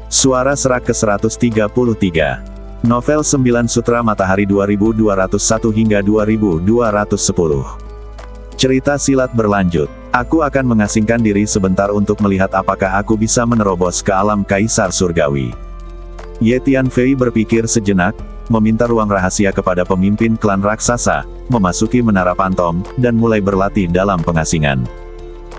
Suara Serak ke-133. Novel 9 Sutra Matahari 2201 hingga 2210. Cerita silat berlanjut. Aku akan mengasingkan diri sebentar untuk melihat apakah aku bisa menerobos ke alam Kaisar Surgawi. Ye Tianfei berpikir sejenak, meminta ruang rahasia kepada pemimpin klan raksasa, memasuki menara pantom, dan mulai berlatih dalam pengasingan.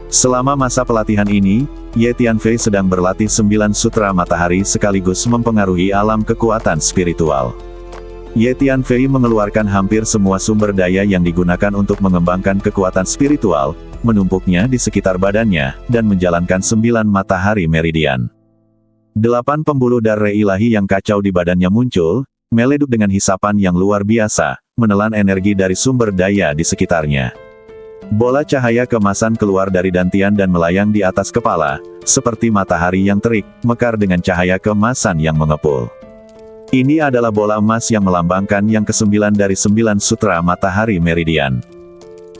Selama masa pelatihan ini, Ye Tianfei sedang berlatih 9 sutra matahari sekaligus mempengaruhi alam kekuatan spiritual. Ye Tianfei mengeluarkan hampir semua sumber daya yang digunakan untuk mengembangkan kekuatan spiritual, menumpuknya di sekitar badannya, dan menjalankan 9 matahari meridian. 8 pembuluh darah ilahi yang kacau di badannya muncul, meleduk dengan hisapan yang luar biasa, menelan energi dari sumber daya di sekitarnya. Bola cahaya kemasan keluar dari dantian dan melayang di atas kepala, seperti matahari yang terik, mekar dengan cahaya kemasan yang mengepul. Ini adalah bola emas yang melambangkan yang ke-9 dari 9 sutra matahari meridian.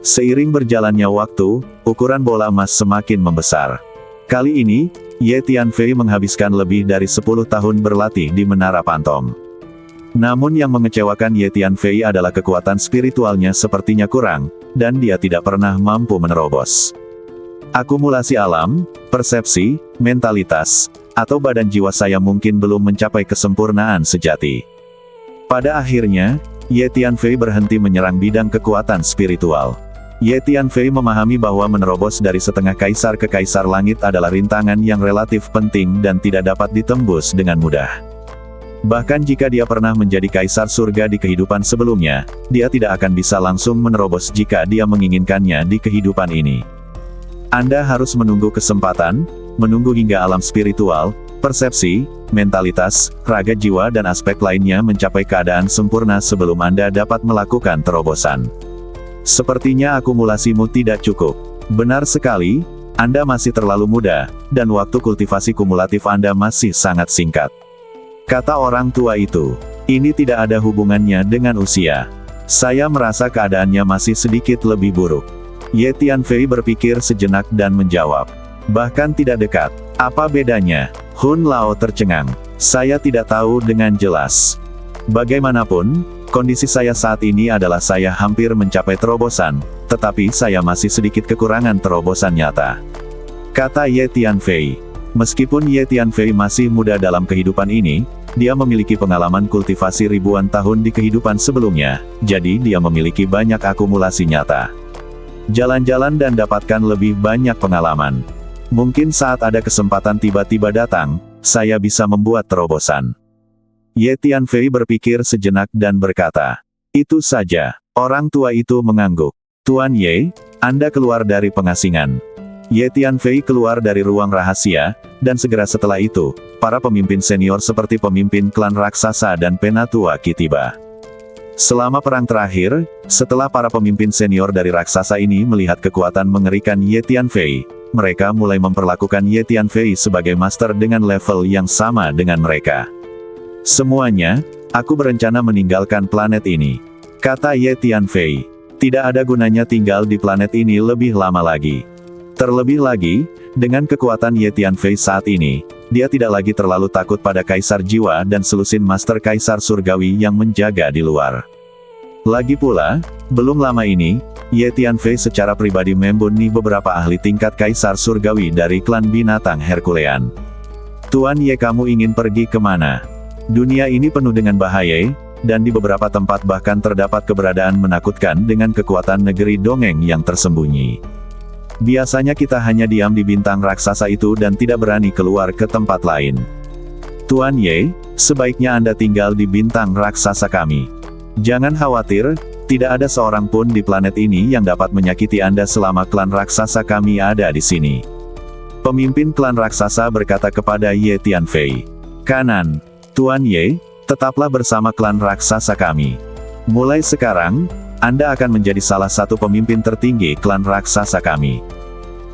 Seiring berjalannya waktu, ukuran bola emas semakin membesar. Kali ini, Ye Tianfei menghabiskan lebih dari 10 tahun berlatih di Menara Pantom. Namun yang mengecewakan Ye Tianfei adalah kekuatan spiritualnya sepertinya kurang, dan dia tidak pernah mampu menerobos. Akumulasi alam, persepsi, mentalitas, atau badan jiwa saya mungkin belum mencapai kesempurnaan sejati. Pada akhirnya, Ye Tianfei berhenti menyerang bidang kekuatan spiritual. Ye Tianfei memahami bahwa menerobos dari setengah kaisar ke kaisar langit adalah rintangan yang relatif penting dan tidak dapat ditembus dengan mudah. Bahkan jika dia pernah menjadi kaisar surga di kehidupan sebelumnya, dia tidak akan bisa langsung menerobos jika dia menginginkannya di kehidupan ini. Anda harus menunggu kesempatan, menunggu hingga alam spiritual, persepsi, mentalitas, raga jiwa dan aspek lainnya mencapai keadaan sempurna sebelum Anda dapat melakukan terobosan. Sepertinya akumulasimu tidak cukup. Benar sekali, Anda masih terlalu muda, dan waktu kultivasi kumulatif Anda masih sangat singkat. Kata orang tua itu, ini tidak ada hubungannya dengan usia. Saya merasa keadaannya masih sedikit lebih buruk. Ye Tianfei berpikir sejenak dan menjawab. Bahkan tidak dekat. Apa bedanya? Hun Lao tercengang. Saya tidak tahu dengan jelas. Bagaimanapun, kondisi saya saat ini adalah saya hampir mencapai terobosan, tetapi saya masih sedikit kekurangan terobosan nyata. Kata Ye Tianfei. Meskipun Ye Tianfei masih muda dalam kehidupan ini, dia memiliki pengalaman kultivasi ribuan tahun di kehidupan sebelumnya, jadi dia memiliki banyak akumulasi nyata. Jalan-jalan dan dapatkan lebih banyak pengalaman. Mungkin saat ada kesempatan tiba-tiba datang, saya bisa membuat terobosan. Ye Tianfei berpikir sejenak dan berkata, itu saja. Orang tua itu mengangguk. Tuan Ye, Anda keluar dari pengasingan. Ye Tianfei keluar dari ruang rahasia, dan segera setelah itu, para pemimpin senior seperti pemimpin klan raksasa dan Penatua Qi tiba. Selama perang terakhir, setelah para pemimpin senior dari raksasa ini melihat kekuatan mengerikan Ye Tianfei, mereka mulai memperlakukan Ye Tianfei sebagai master dengan level yang sama dengan mereka. Semuanya, aku berencana meninggalkan planet ini. Kata Ye Tianfei, tidak ada gunanya tinggal di planet ini lebih lama lagi. Terlebih lagi, dengan kekuatan Ye Tianfei saat ini, dia tidak lagi terlalu takut pada kaisar jiwa dan selusin master kaisar surgawi yang menjaga di luar. Lagi pula, belum lama ini, Ye Tianfei secara pribadi membunuh beberapa ahli tingkat kaisar surgawi dari klan binatang Herculean. Tuan Ye, kamu ingin pergi kemana? Dunia ini penuh dengan bahaya, dan di beberapa tempat bahkan terdapat keberadaan menakutkan dengan kekuatan negeri dongeng yang tersembunyi. Biasanya kita hanya diam di bintang raksasa itu dan tidak berani keluar ke tempat lain. Tuan Ye, sebaiknya Anda tinggal di bintang raksasa kami. Jangan khawatir, tidak ada seorang pun di planet ini yang dapat menyakiti Anda selama klan raksasa kami ada di sini. Pemimpin klan raksasa berkata kepada Ye Tianfei. Kanan, Tuan Ye, tetaplah bersama klan raksasa kami. Mulai sekarang, Anda akan menjadi salah satu pemimpin tertinggi klan raksasa kami.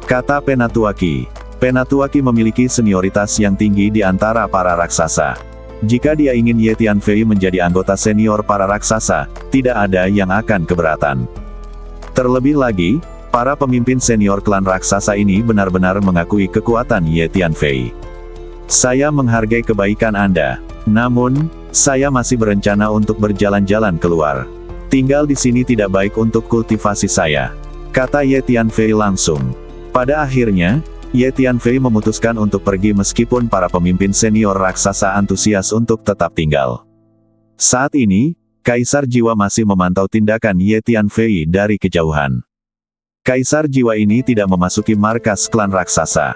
Kata Penatua Qi. Penatua Qi memiliki senioritas yang tinggi di antara para raksasa. Jika dia ingin Ye Tianfei menjadi anggota senior para raksasa, tidak ada yang akan keberatan. Terlebih lagi, para pemimpin senior klan raksasa ini benar-benar mengakui kekuatan Ye Tianfei. Saya menghargai kebaikan Anda. Namun, saya masih berencana untuk berjalan-jalan keluar. Tinggal di sini tidak baik untuk kultivasi saya, kata Ye Tianfei langsung. Pada akhirnya, Ye Tianfei memutuskan untuk pergi meskipun para pemimpin senior raksasa antusias untuk tetap tinggal. Saat ini, Kaisar Jiwa masih memantau tindakan Ye Tianfei dari kejauhan. Kaisar Jiwa ini tidak memasuki markas klan raksasa.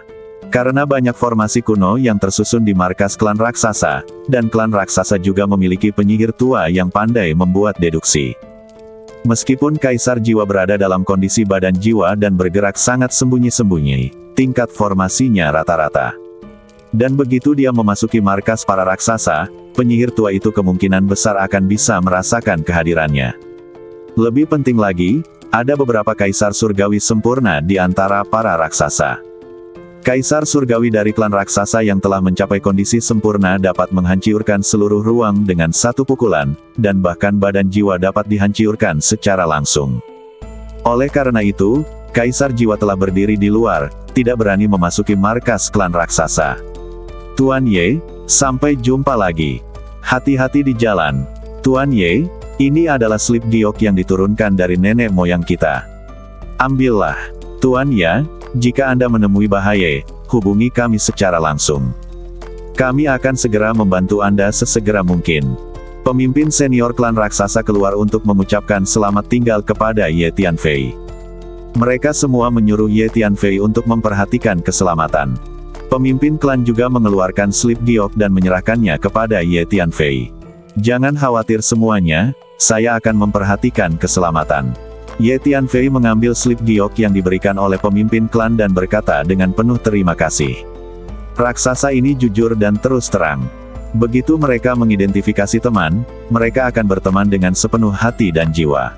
Karena banyak formasi kuno yang tersusun di markas klan raksasa, dan klan raksasa juga memiliki penyihir tua yang pandai membuat deduksi. Meskipun Kaisar Jiwa berada dalam kondisi badan jiwa dan bergerak sangat sembunyi-sembunyi, tingkat formasinya rata-rata. Dan begitu dia memasuki markas para raksasa, penyihir tua itu kemungkinan besar akan bisa merasakan kehadirannya. Lebih penting lagi, ada beberapa kaisar surgawi sempurna di antara para raksasa. Kaisar surgawi dari klan raksasa yang telah mencapai kondisi sempurna dapat menghancurkan seluruh ruang dengan satu pukulan, dan bahkan badan jiwa dapat dihancurkan secara langsung. Oleh karena itu, Kaisar Jiwa telah berdiri di luar, tidak berani memasuki markas klan raksasa. Tuan Ye, sampai jumpa lagi. Hati-hati di jalan. Tuan Ye, ini adalah slip giok yang diturunkan dari nenek moyang kita. Ambillah. Tuan Ya, jika Anda menemui bahaya, hubungi kami secara langsung. Kami akan segera membantu Anda sesegera mungkin. Pemimpin senior klan raksasa keluar untuk mengucapkan selamat tinggal kepada Ye Tianfei. Mereka semua menyuruh Ye Tianfei untuk memperhatikan keselamatan. Pemimpin klan juga mengeluarkan slip giok dan menyerahkannya kepada Ye Tianfei. Jangan khawatir semuanya, saya akan memperhatikan keselamatan. Ye Tianfei mengambil slip giok yang diberikan oleh pemimpin klan dan berkata dengan penuh terima kasih. Raksasa ini jujur dan terus terang. Begitu mereka mengidentifikasi teman, mereka akan berteman dengan sepenuh hati dan jiwa.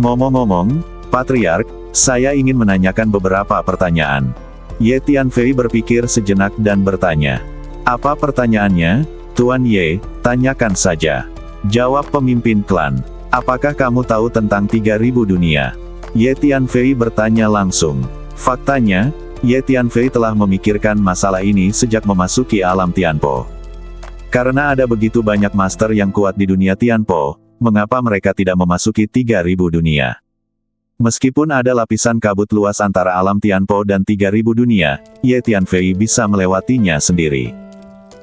Ngomong-ngomong, Patriark, saya ingin menanyakan beberapa pertanyaan. Ye Tianfei berpikir sejenak dan bertanya. Apa pertanyaannya, Tuan Ye? Tanyakan saja. Jawab pemimpin klan. Apakah kamu tahu tentang 3000 dunia? Ye Tianfei bertanya langsung. Faktanya, Ye Tianfei telah memikirkan masalah ini sejak memasuki alam Tianpo. Karena ada begitu banyak master yang kuat di dunia Tianpo, mengapa mereka tidak memasuki 3000 dunia? Meskipun ada lapisan kabut luas antara alam Tianpo dan 3000 dunia, Ye Tianfei bisa melewatinya sendiri.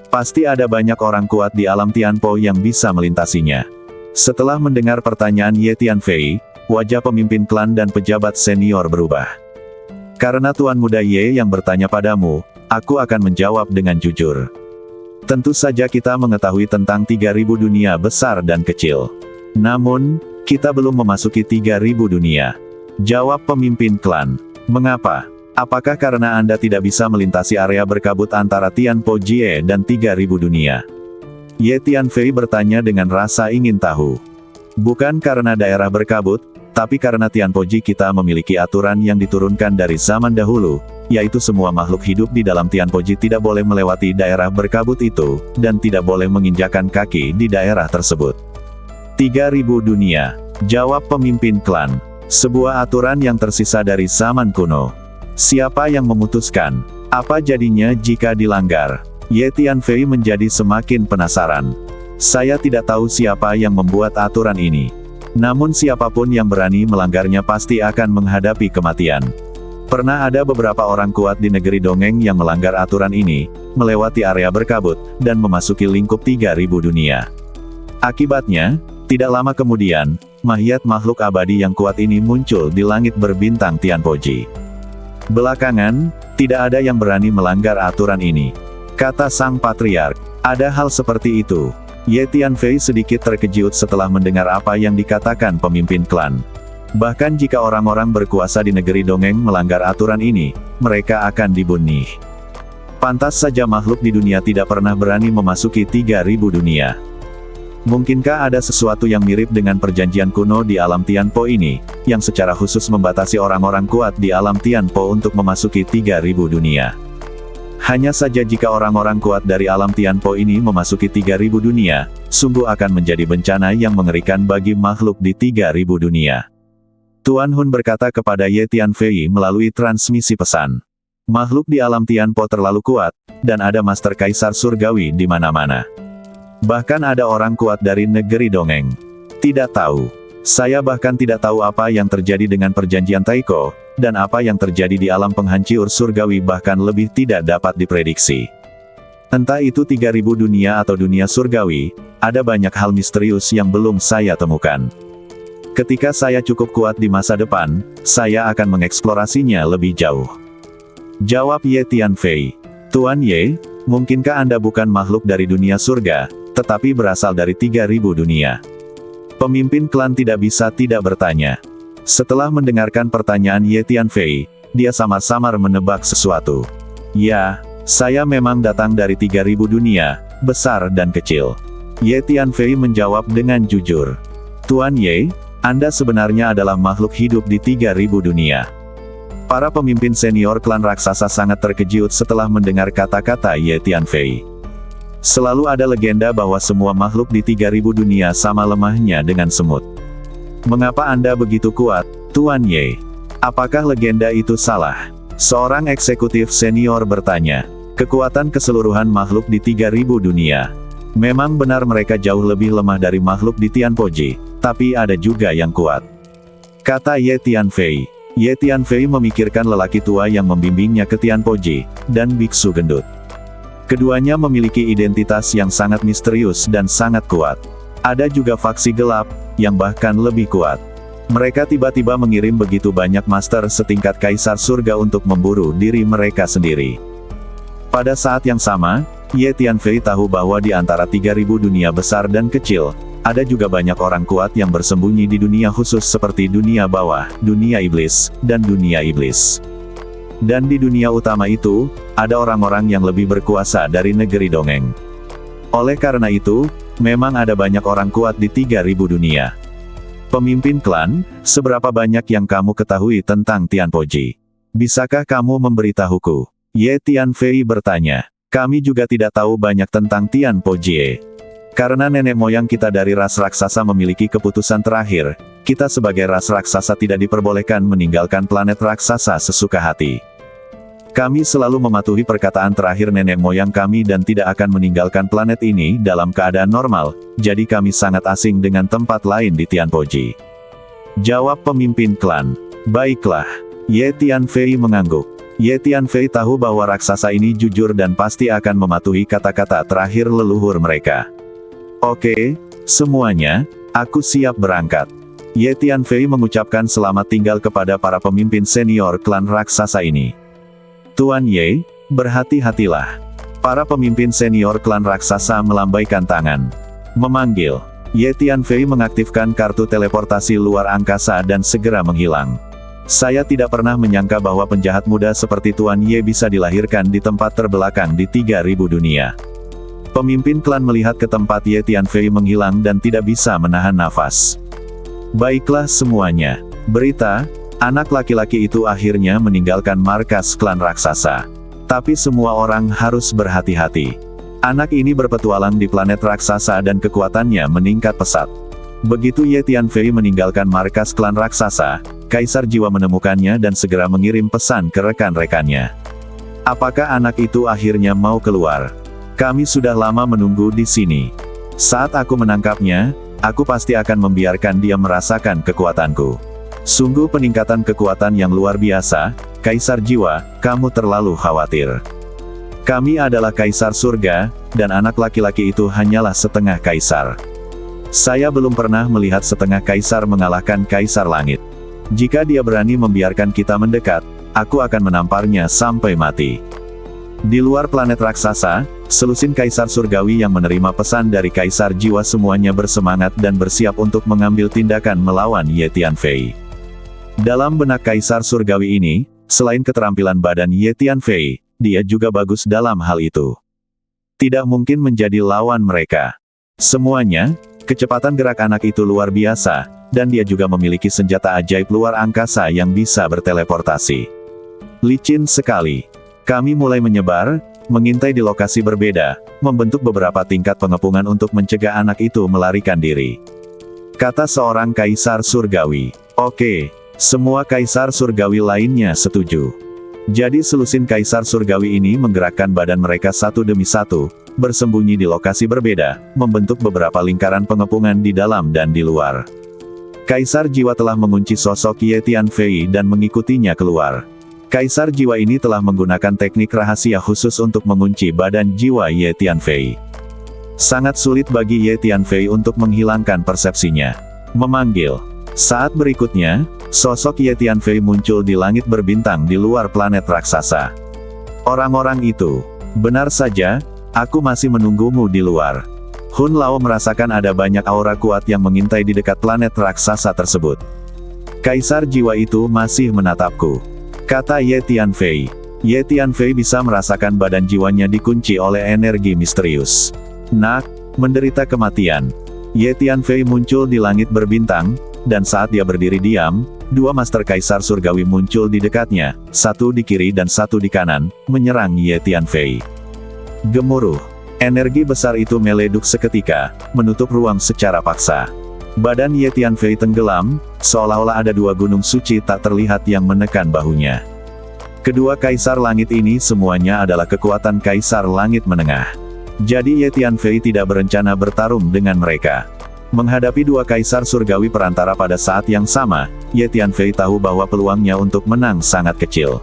Pasti ada banyak orang kuat di alam Tianpo yang bisa melintasinya. Setelah mendengar pertanyaan Ye Tianfei, wajah pemimpin klan dan pejabat senior berubah. Karena Tuan Muda Ye yang bertanya padamu, aku akan menjawab dengan jujur. Tentu saja kita mengetahui tentang 3000 dunia besar dan kecil. Namun, kita belum memasuki 3000 dunia. Jawab pemimpin klan. Mengapa? Apakah karena Anda tidak bisa melintasi area berkabut antara Tianpo Jie dan 3000 dunia? Ye Tianfei bertanya dengan rasa ingin tahu. Bukan karena daerah berkabut, tapi karena Tianpo Ji kita memiliki aturan yang diturunkan dari zaman dahulu, yaitu semua makhluk hidup di dalam Tianpo Ji tidak boleh melewati daerah berkabut itu, dan tidak boleh menginjakan kaki di daerah tersebut. 3000 dunia. Jawab pemimpin klan. Sebuah aturan yang tersisa dari zaman kuno. Siapa yang memutuskan? Apa jadinya jika dilanggar? Ye Tianfei menjadi semakin penasaran. Saya tidak tahu siapa yang membuat aturan ini. Namun siapapun yang berani melanggarnya pasti akan menghadapi kematian. Pernah ada beberapa orang kuat di negeri dongeng yang melanggar aturan ini, melewati area berkabut, dan memasuki lingkup 3000 dunia. Akibatnya, tidak lama kemudian, mayat makhluk abadi yang kuat ini muncul di langit berbintang Tianpo Ji. Belakangan, tidak ada yang berani melanggar aturan ini. Kata sang patriark, ada hal seperti itu. Ye Tianfei sedikit terkejut setelah mendengar apa yang dikatakan pemimpin klan. Bahkan jika orang-orang berkuasa di negeri dongeng melanggar aturan ini, mereka akan dibunuh. Pantas saja makhluk di dunia tidak pernah berani memasuki 3000 dunia. Mungkinkah ada sesuatu yang mirip dengan perjanjian kuno di alam Tianpo ini, yang secara khusus membatasi orang-orang kuat di alam Tianpo untuk memasuki 3000 dunia? Hanya saja jika orang-orang kuat dari alam Tianpo ini memasuki 3000 dunia, sungguh akan menjadi bencana yang mengerikan bagi makhluk di 3000 dunia. Tuan Hun berkata kepada Ye Tianfei melalui transmisi pesan. Makhluk di alam Tianpo terlalu kuat, dan ada Master Kaisar Surgawi di mana-mana. Bahkan ada orang kuat dari negeri dongeng. Tidak tahu. Saya bahkan tidak tahu apa yang terjadi dengan perjanjian Taiko, dan apa yang terjadi di alam penghancur surgawi bahkan lebih tidak dapat diprediksi. Entah itu 3000 dunia atau dunia surgawi, ada banyak hal misterius yang belum saya temukan. Ketika saya cukup kuat di masa depan, saya akan mengeksplorasinya lebih jauh. Jawab Ye Tianfei. Tuan Ye, mungkinkah Anda bukan makhluk dari dunia surga, tetapi berasal dari 3000 dunia? Pemimpin klan tidak bisa tidak bertanya. Setelah mendengarkan pertanyaan Ye Tianfei, dia samar-samar menebak sesuatu. Ya, saya memang datang dari 3000 dunia, besar dan kecil. Ye Tianfei menjawab dengan jujur. Tuan Ye, Anda sebenarnya adalah makhluk hidup di 3000 dunia. Para pemimpin senior klan raksasa sangat terkejut setelah mendengar kata-kata Ye Tianfei. Selalu ada legenda bahwa semua makhluk di 3000 dunia sama lemahnya dengan semut. Mengapa Anda begitu kuat, Tuan Ye? Apakah legenda itu salah? Seorang eksekutif senior bertanya. Kekuatan keseluruhan makhluk di 3000 dunia. Memang benar mereka jauh lebih lemah dari makhluk di Tianpoji, tapi ada juga yang kuat. Kata Ye Tianfei. Ye Tianfei memikirkan lelaki tua yang membimbingnya ke Tianpoji, dan biksu gendut. Keduanya memiliki identitas yang sangat misterius dan sangat kuat. Ada juga faksi gelap, yang bahkan lebih kuat. Mereka tiba-tiba mengirim begitu banyak master setingkat Kaisar Surga untuk memburu diri mereka sendiri. Pada saat yang sama, Ye Tianfei tahu bahwa di antara 3000 dunia besar dan kecil, ada juga banyak orang kuat yang bersembunyi di dunia khusus seperti dunia bawah, dunia iblis, dan dunia iblis. Dan di dunia utama itu, ada orang-orang yang lebih berkuasa dari negeri dongeng. Oleh karena itu, memang ada banyak orang kuat di 3000 dunia. Pemimpin klan, seberapa banyak yang kamu ketahui tentang Tianpoji? Bisakah kamu memberitahuku? Ye Tianfei bertanya. Kami juga tidak tahu banyak tentang Tianpoji. Karena nenek moyang kita dari ras raksasa memiliki keputusan terakhir, kita sebagai ras raksasa tidak diperbolehkan meninggalkan planet raksasa sesuka hati. Kami selalu mematuhi perkataan terakhir nenek moyang kami dan tidak akan meninggalkan planet ini dalam keadaan normal, jadi kami sangat asing dengan tempat lain di Tianpoji. Jawab pemimpin klan. Baiklah. Ye Tianfei mengangguk. Ye Tianfei tahu bahwa raksasa ini jujur dan pasti akan mematuhi kata-kata terakhir leluhur mereka. Oke, semuanya, aku siap berangkat. Ye Tianfei mengucapkan selamat tinggal kepada para pemimpin senior klan raksasa ini. Tuan Ye, berhati-hatilah. Para pemimpin senior klan raksasa melambaikan tangan. Memanggil. Ye Tianfei mengaktifkan kartu teleportasi luar angkasa dan segera menghilang. Saya tidak pernah menyangka bahwa penjahat muda seperti Tuan Ye bisa dilahirkan di tempat terbelakang di 3000 dunia. Pemimpin klan melihat ke tempat Ye Tianfei menghilang dan tidak bisa menahan nafas. Baiklah semuanya. Berita, anak laki-laki itu akhirnya meninggalkan markas klan raksasa. Tapi semua orang harus berhati-hati. Anak ini berpetualang di planet raksasa dan kekuatannya meningkat pesat. Begitu Ye Tianfei meninggalkan markas klan raksasa, Kaisar Jiwa menemukannya dan segera mengirim pesan ke rekan-rekannya. Apakah anak itu akhirnya mau keluar? Kami sudah lama menunggu di sini. Saat aku menangkapnya, aku pasti akan membiarkan dia merasakan kekuatanku. Sungguh peningkatan kekuatan yang luar biasa, Kaisar Jiwa, kamu terlalu khawatir. Kami adalah Kaisar Surga, dan anak laki-laki itu hanyalah setengah Kaisar. Saya belum pernah melihat setengah Kaisar mengalahkan Kaisar Langit. Jika dia berani membiarkan kita mendekat, aku akan menamparnya sampai mati. Di luar planet raksasa, selusin Kaisar Surgawi yang menerima pesan dari Kaisar Jiwa semuanya bersemangat dan bersiap untuk mengambil tindakan melawan Ye Tianfei. Dalam benak Kaisar Surgawi ini, selain keterampilan badan Ye Tianfei, dia juga bagus dalam hal itu. Tidak mungkin menjadi lawan mereka. Semuanya, kecepatan gerak anak itu luar biasa, dan dia juga memiliki senjata ajaib luar angkasa yang bisa berteleportasi. Licin sekali. Kami mulai menyebar, mengintai di lokasi berbeda, membentuk beberapa tingkat pengepungan untuk mencegah anak itu melarikan diri. Kata seorang Kaisar Surgawi. Oke, semua Kaisar Surgawi lainnya setuju. Jadi selusin Kaisar Surgawi ini menggerakkan badan mereka satu demi satu, bersembunyi di lokasi berbeda, membentuk beberapa lingkaran pengepungan di dalam dan di luar. Kaisar Jiwa telah mengunci sosok Ye Tianfei dan mengikutinya keluar. Kaisar Jiwa ini telah menggunakan teknik rahasia khusus untuk mengunci badan jiwa Ye Tianfei. Sangat sulit bagi Ye Tianfei untuk menghilangkan persepsinya. Memanggil. Saat berikutnya, sosok Ye Tianfei muncul di langit berbintang di luar planet raksasa. Orang-orang itu, benar saja, aku masih menunggumu di luar. Hun Lao merasakan ada banyak aura kuat yang mengintai di dekat planet raksasa tersebut. Kaisar Jiwa itu masih menatapku, kata Ye Tianfei. Ye Tianfei bisa merasakan badan jiwanya dikunci oleh energi misterius. Nak, menderita kematian. Ye Tianfei muncul di langit berbintang, dan saat dia berdiri diam, dua Master Kaisar Surgawi muncul di dekatnya, satu di kiri dan satu di kanan, menyerang Ye Tianfei. Gemuruh. Energi besar itu meleduk seketika, menutup ruang secara paksa. Badan Ye Tianfei tenggelam, seolah-olah ada dua gunung suci tak terlihat yang menekan bahunya. Kedua Kaisar Langit ini semuanya adalah kekuatan Kaisar Langit Menengah. Jadi Ye Tianfei tidak berencana bertarung dengan mereka. Menghadapi dua Kaisar Surgawi perantara pada saat yang sama, Ye Tianfei tahu bahwa peluangnya untuk menang sangat kecil.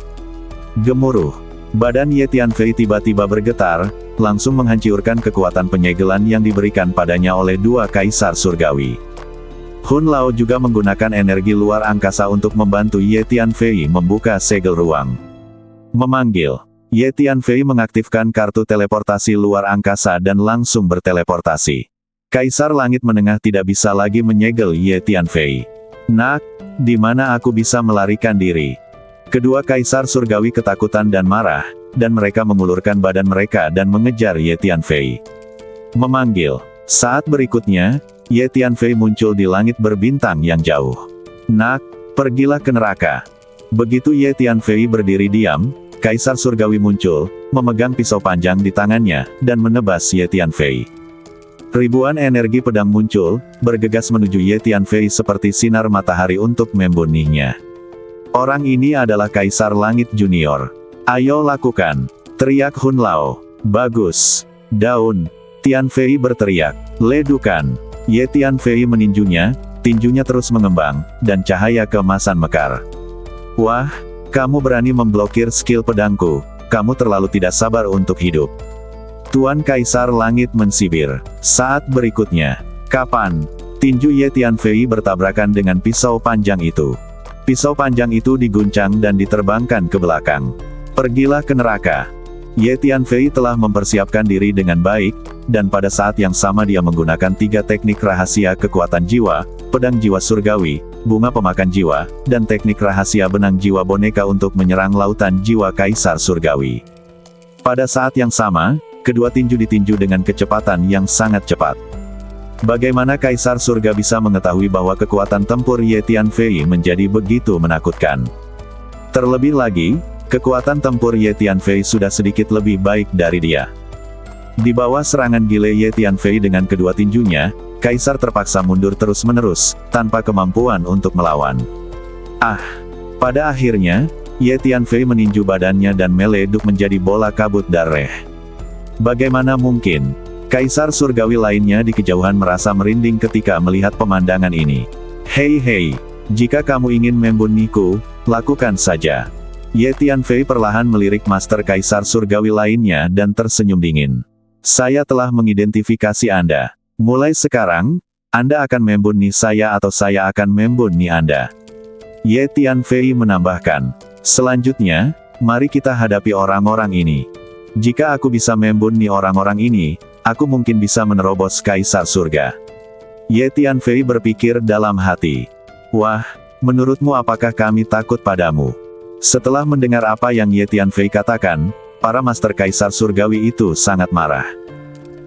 Gemuruh. Badan Ye Tianfei tiba-tiba bergetar, langsung menghancurkan kekuatan penyegelan yang diberikan padanya oleh dua Kaisar Surgawi. Hun Lao juga menggunakan energi luar angkasa untuk membantu Ye Tianfei membuka segel ruang. Memanggil. Ye Tianfei mengaktifkan kartu teleportasi luar angkasa dan langsung berteleportasi. Kaisar Langit Menengah tidak bisa lagi menyegel Ye Tianfei. Nak, di mana aku bisa melarikan diri? Kedua Kaisar Surgawi ketakutan dan marah, dan mereka mengulurkan badan mereka dan mengejar Ye Tianfei. Memanggil. Saat berikutnya, Ye Tianfei muncul di langit berbintang yang jauh. Nak, pergilah ke neraka. Begitu Ye Tianfei berdiri diam, Kaisar Surgawi muncul, memegang pisau panjang di tangannya, dan menebas Ye Tianfei. Ribuan energi pedang muncul, bergegas menuju Ye Tianfei seperti sinar matahari untuk membunuhnya. Orang ini adalah Kaisar Langit Junior. Ayo lakukan, teriak Hun Lao. Bagus. Daun. Tianfei berteriak. Ledukan. Ye Tianfei meninjunya, tinjunya terus mengembang, dan cahaya keemasan mekar. Wah, kamu berani memblokir skill pedangku, kamu terlalu tidak sabar untuk hidup. Tuan Kaisar Langit mensibir. Saat berikutnya. Kapan? Tinju Ye Tianfei bertabrakan dengan pisau panjang itu. Pisau panjang itu diguncang dan diterbangkan ke belakang. Pergilah ke neraka. Ye Tianfei telah mempersiapkan diri dengan baik, dan pada saat yang sama dia menggunakan 3 teknik rahasia kekuatan jiwa, pedang jiwa surgawi, bunga pemakan jiwa, dan teknik rahasia benang jiwa boneka untuk menyerang lautan jiwa Kaisar Surgawi. Pada saat yang sama, kedua tinju ditinju dengan kecepatan yang sangat cepat. Bagaimana Kaisar Surga bisa mengetahui bahwa kekuatan tempur Ye Tianfei menjadi begitu menakutkan? Terlebih lagi, kekuatan tempur Ye Tianfei sudah sedikit lebih baik dari dia. Di bawah serangan gile Ye Tianfei dengan kedua tinjunya, Kaisar terpaksa mundur terus-menerus, tanpa kemampuan untuk melawan. Pada akhirnya, Ye Tianfei meninju badannya dan meleduk menjadi bola kabut darah. Bagaimana mungkin? Kaisar Surgawi lainnya di kejauhan merasa merinding ketika melihat pemandangan ini. Hei, jika kamu ingin membunuhku, lakukan saja. Ye Tianfei perlahan melirik Master Kaisar Surgawi lainnya dan tersenyum dingin. Saya telah mengidentifikasi Anda. Mulai sekarang, Anda akan membunuh saya atau saya akan membunuh Anda. Ye Tianfei menambahkan. Selanjutnya, mari kita hadapi orang-orang ini. Jika aku bisa membunuh orang-orang ini, aku mungkin bisa menerobos Kaisar Surga. Ye Tianfei berpikir dalam hati. Wah, menurutmu apakah kami takut padamu? Setelah mendengar apa yang Ye Tianfei katakan, para Master Kaisar Surgawi itu sangat marah.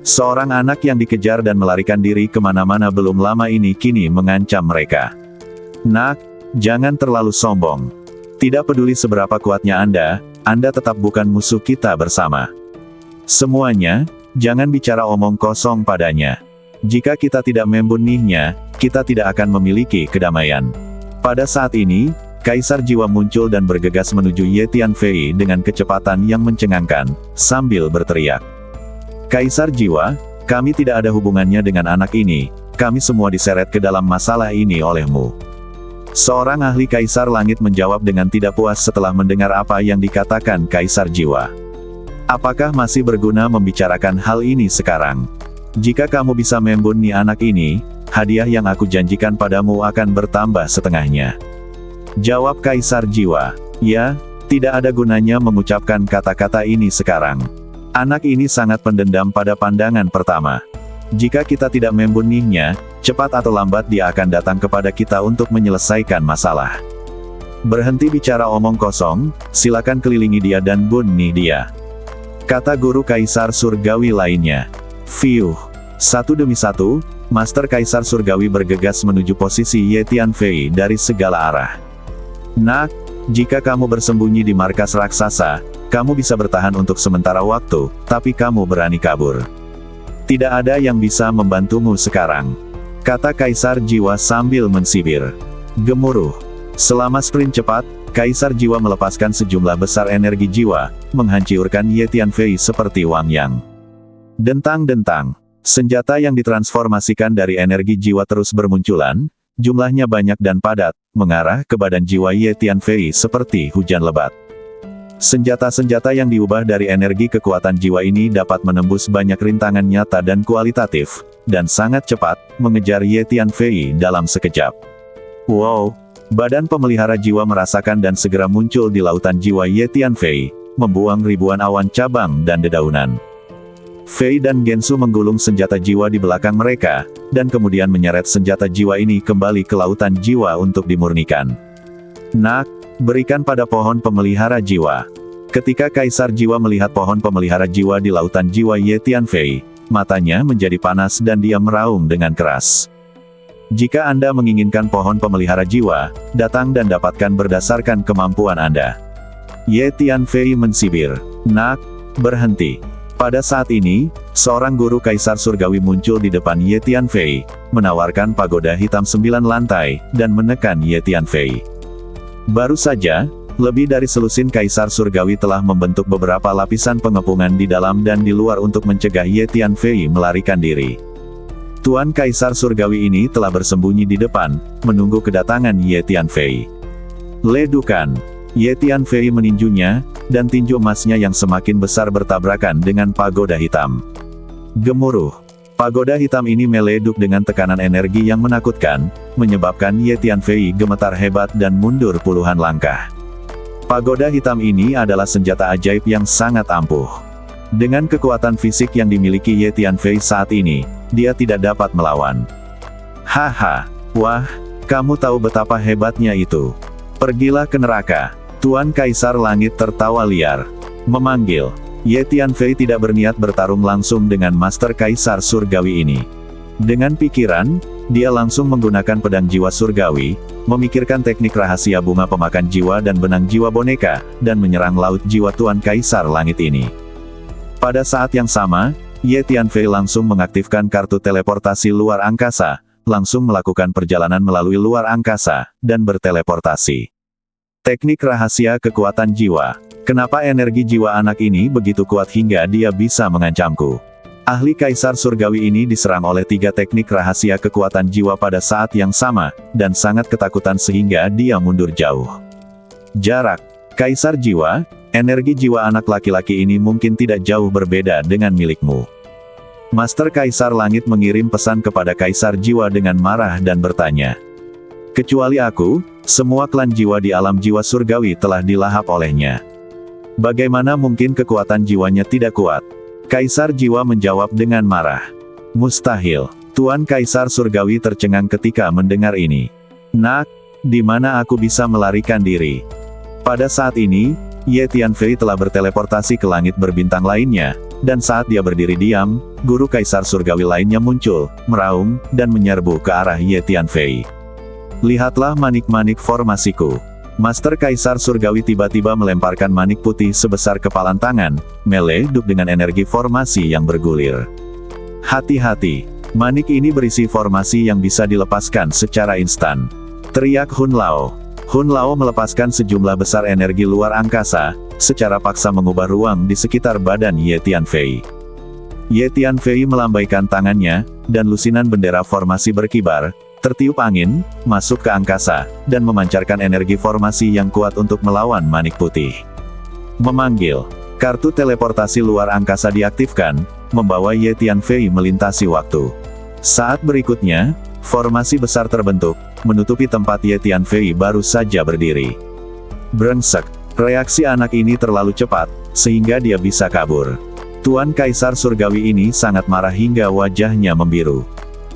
Seorang anak yang dikejar dan melarikan diri kemana-mana belum lama ini kini mengancam mereka. Nak, jangan terlalu sombong. Tidak peduli seberapa kuatnya Anda tetap bukan musuh kita bersama. Semuanya, jangan bicara omong kosong padanya. Jika kita tidak membunuhnya, kita tidak akan memiliki kedamaian. Pada saat ini, Kaisar Jiwa muncul dan bergegas menuju Ye Tianfei dengan kecepatan yang mencengangkan, sambil berteriak. Kaisar Jiwa, kami tidak ada hubungannya dengan anak ini, kami semua diseret ke dalam masalah ini olehmu. Seorang ahli Kaisar Langit menjawab dengan tidak puas setelah mendengar apa yang dikatakan Kaisar Jiwa. Apakah masih berguna membicarakan hal ini sekarang? Jika kamu bisa membunuh anak ini, hadiah yang aku janjikan padamu akan bertambah setengahnya. Jawab Kaisar Jiwa. Ya, tidak ada gunanya mengucapkan kata-kata ini sekarang. Anak ini sangat pendendam pada pandangan pertama. Jika kita tidak membunuhnya, cepat atau lambat dia akan datang kepada kita untuk menyelesaikan masalah. Berhenti bicara omong kosong, silakan kelilingi dia dan bunuh dia. Kata guru Kaisar Surgawi lainnya. Fiuh. Satu demi satu, Master Kaisar Surgawi bergegas menuju posisi Ye Tianfei dari segala arah. Nak, jika kamu bersembunyi di markas raksasa, kamu bisa bertahan untuk sementara waktu, tapi kamu berani kabur. Tidak ada yang bisa membantumu sekarang. Kata Kaisar Jiwa sambil mensibir. Gemuruh. Selama sprint cepat, Kaisar Jiwa melepaskan sejumlah besar energi jiwa, menghancurkan Ye Tianfei seperti Wang Yang. Dentang-dentang. Senjata yang ditransformasikan dari energi jiwa terus bermunculan, jumlahnya banyak dan padat, mengarah ke badan jiwa Ye Tianfei seperti hujan lebat. Senjata-senjata yang diubah dari energi kekuatan jiwa ini dapat menembus banyak rintangan nyata dan kualitatif, dan sangat cepat, mengejar Ye Tianfei dalam sekejap. Wow! Badan pemelihara jiwa merasakan dan segera muncul di lautan jiwa Ye Tianfei, membuang ribuan awan cabang dan dedaunan. Fei dan Gensu menggulung senjata jiwa di belakang mereka, dan kemudian menyeret senjata jiwa ini kembali ke lautan jiwa untuk dimurnikan. Nak, berikan pada pohon pemelihara jiwa. Ketika Kaisar Jiwa melihat pohon pemelihara jiwa di lautan jiwa Ye Tianfei, matanya menjadi panas dan dia meraung dengan keras. Jika Anda menginginkan pohon pemelihara jiwa, datang dan dapatkan berdasarkan kemampuan Anda. Ye Tianfei mensibir. Nak, berhenti. Pada saat ini, seorang guru Kaisar Surgawi muncul di depan Ye Tianfei, menawarkan pagoda hitam 9 lantai, dan menekan Ye Tianfei. Baru saja, lebih dari selusin Kaisar Surgawi telah membentuk beberapa lapisan pengepungan di dalam dan di luar untuk mencegah Ye Tianfei melarikan diri. Tuan Kaisar Surgawi ini telah bersembunyi di depan, menunggu kedatangan Ye Tianfei. Ledukan. Ye Tianfei meninjunya, dan tinju emasnya yang semakin besar bertabrakan dengan pagoda hitam. Gemuruh. Pagoda hitam ini meleduk dengan tekanan energi yang menakutkan, menyebabkan Ye Tianfei gemetar hebat dan mundur puluhan langkah. Pagoda hitam ini adalah senjata ajaib yang sangat ampuh. Dengan kekuatan fisik yang dimiliki Ye Tianfei saat ini, dia tidak dapat melawan. Haha, wah, kamu tahu betapa hebatnya itu. Pergilah ke neraka. Tuan Kaisar Langit tertawa liar. Memanggil. Ye Tianfei tidak berniat bertarung langsung dengan Master Kaisar Surgawi ini. Dengan pikiran, dia langsung menggunakan pedang jiwa surgawi, memikirkan teknik rahasia bunga pemakan jiwa dan benang jiwa boneka, dan menyerang laut jiwa Tuan Kaisar Langit ini. Pada saat yang sama, Ye Tianfei langsung mengaktifkan kartu teleportasi luar angkasa, langsung melakukan perjalanan melalui luar angkasa, dan berteleportasi. Teknik rahasia kekuatan jiwa. Kenapa energi jiwa anak ini begitu kuat hingga dia bisa mengancamku? Ahli Kaisar Surgawi ini diserang oleh 3 teknik rahasia kekuatan jiwa pada saat yang sama, dan sangat ketakutan sehingga dia mundur jauh. Jarak. Kaisar Jiwa, energi jiwa anak laki-laki ini mungkin tidak jauh berbeda dengan milikmu. Master Kaisar Langit mengirim pesan kepada Kaisar Jiwa dengan marah dan bertanya. Kecuali aku, semua klan jiwa di alam jiwa surgawi telah dilahap olehnya. Bagaimana mungkin kekuatan jiwanya tidak kuat? Kaisar Jiwa menjawab dengan marah. Mustahil. Tuan Kaisar Surgawi tercengang ketika mendengar ini. Nak, di mana aku bisa melarikan diri? Pada saat ini, Ye Tianfei telah berteleportasi ke langit berbintang lainnya, dan saat dia berdiri diam, guru Kaisar Surgawi lainnya muncul, meraung, dan menyerbu ke arah Ye Tianfei. Lihatlah manik-manik formasiku. Master Kaisar Surgawi tiba-tiba melemparkan manik putih sebesar kepalan tangan, meleduk dengan energi formasi yang bergulir. Hati-hati, manik ini berisi formasi yang bisa dilepaskan secara instan. Teriak Hun Lao. Hun Lao melepaskan sejumlah besar energi luar angkasa, secara paksa mengubah ruang di sekitar badan Ye Tianfei. Ye Tianfei melambaikan tangannya, dan lusinan bendera formasi berkibar, tertiup angin, masuk ke angkasa, dan memancarkan energi formasi yang kuat untuk melawan manik putih. Memanggil. Kartu teleportasi luar angkasa diaktifkan, membawa Ye Tianfei melintasi waktu. Saat berikutnya, formasi besar terbentuk, menutupi tempat Ye Tianfei baru saja berdiri. Brengsek, reaksi anak ini terlalu cepat, sehingga dia bisa kabur. Tuan Kaisar Surgawi ini sangat marah hingga wajahnya membiru.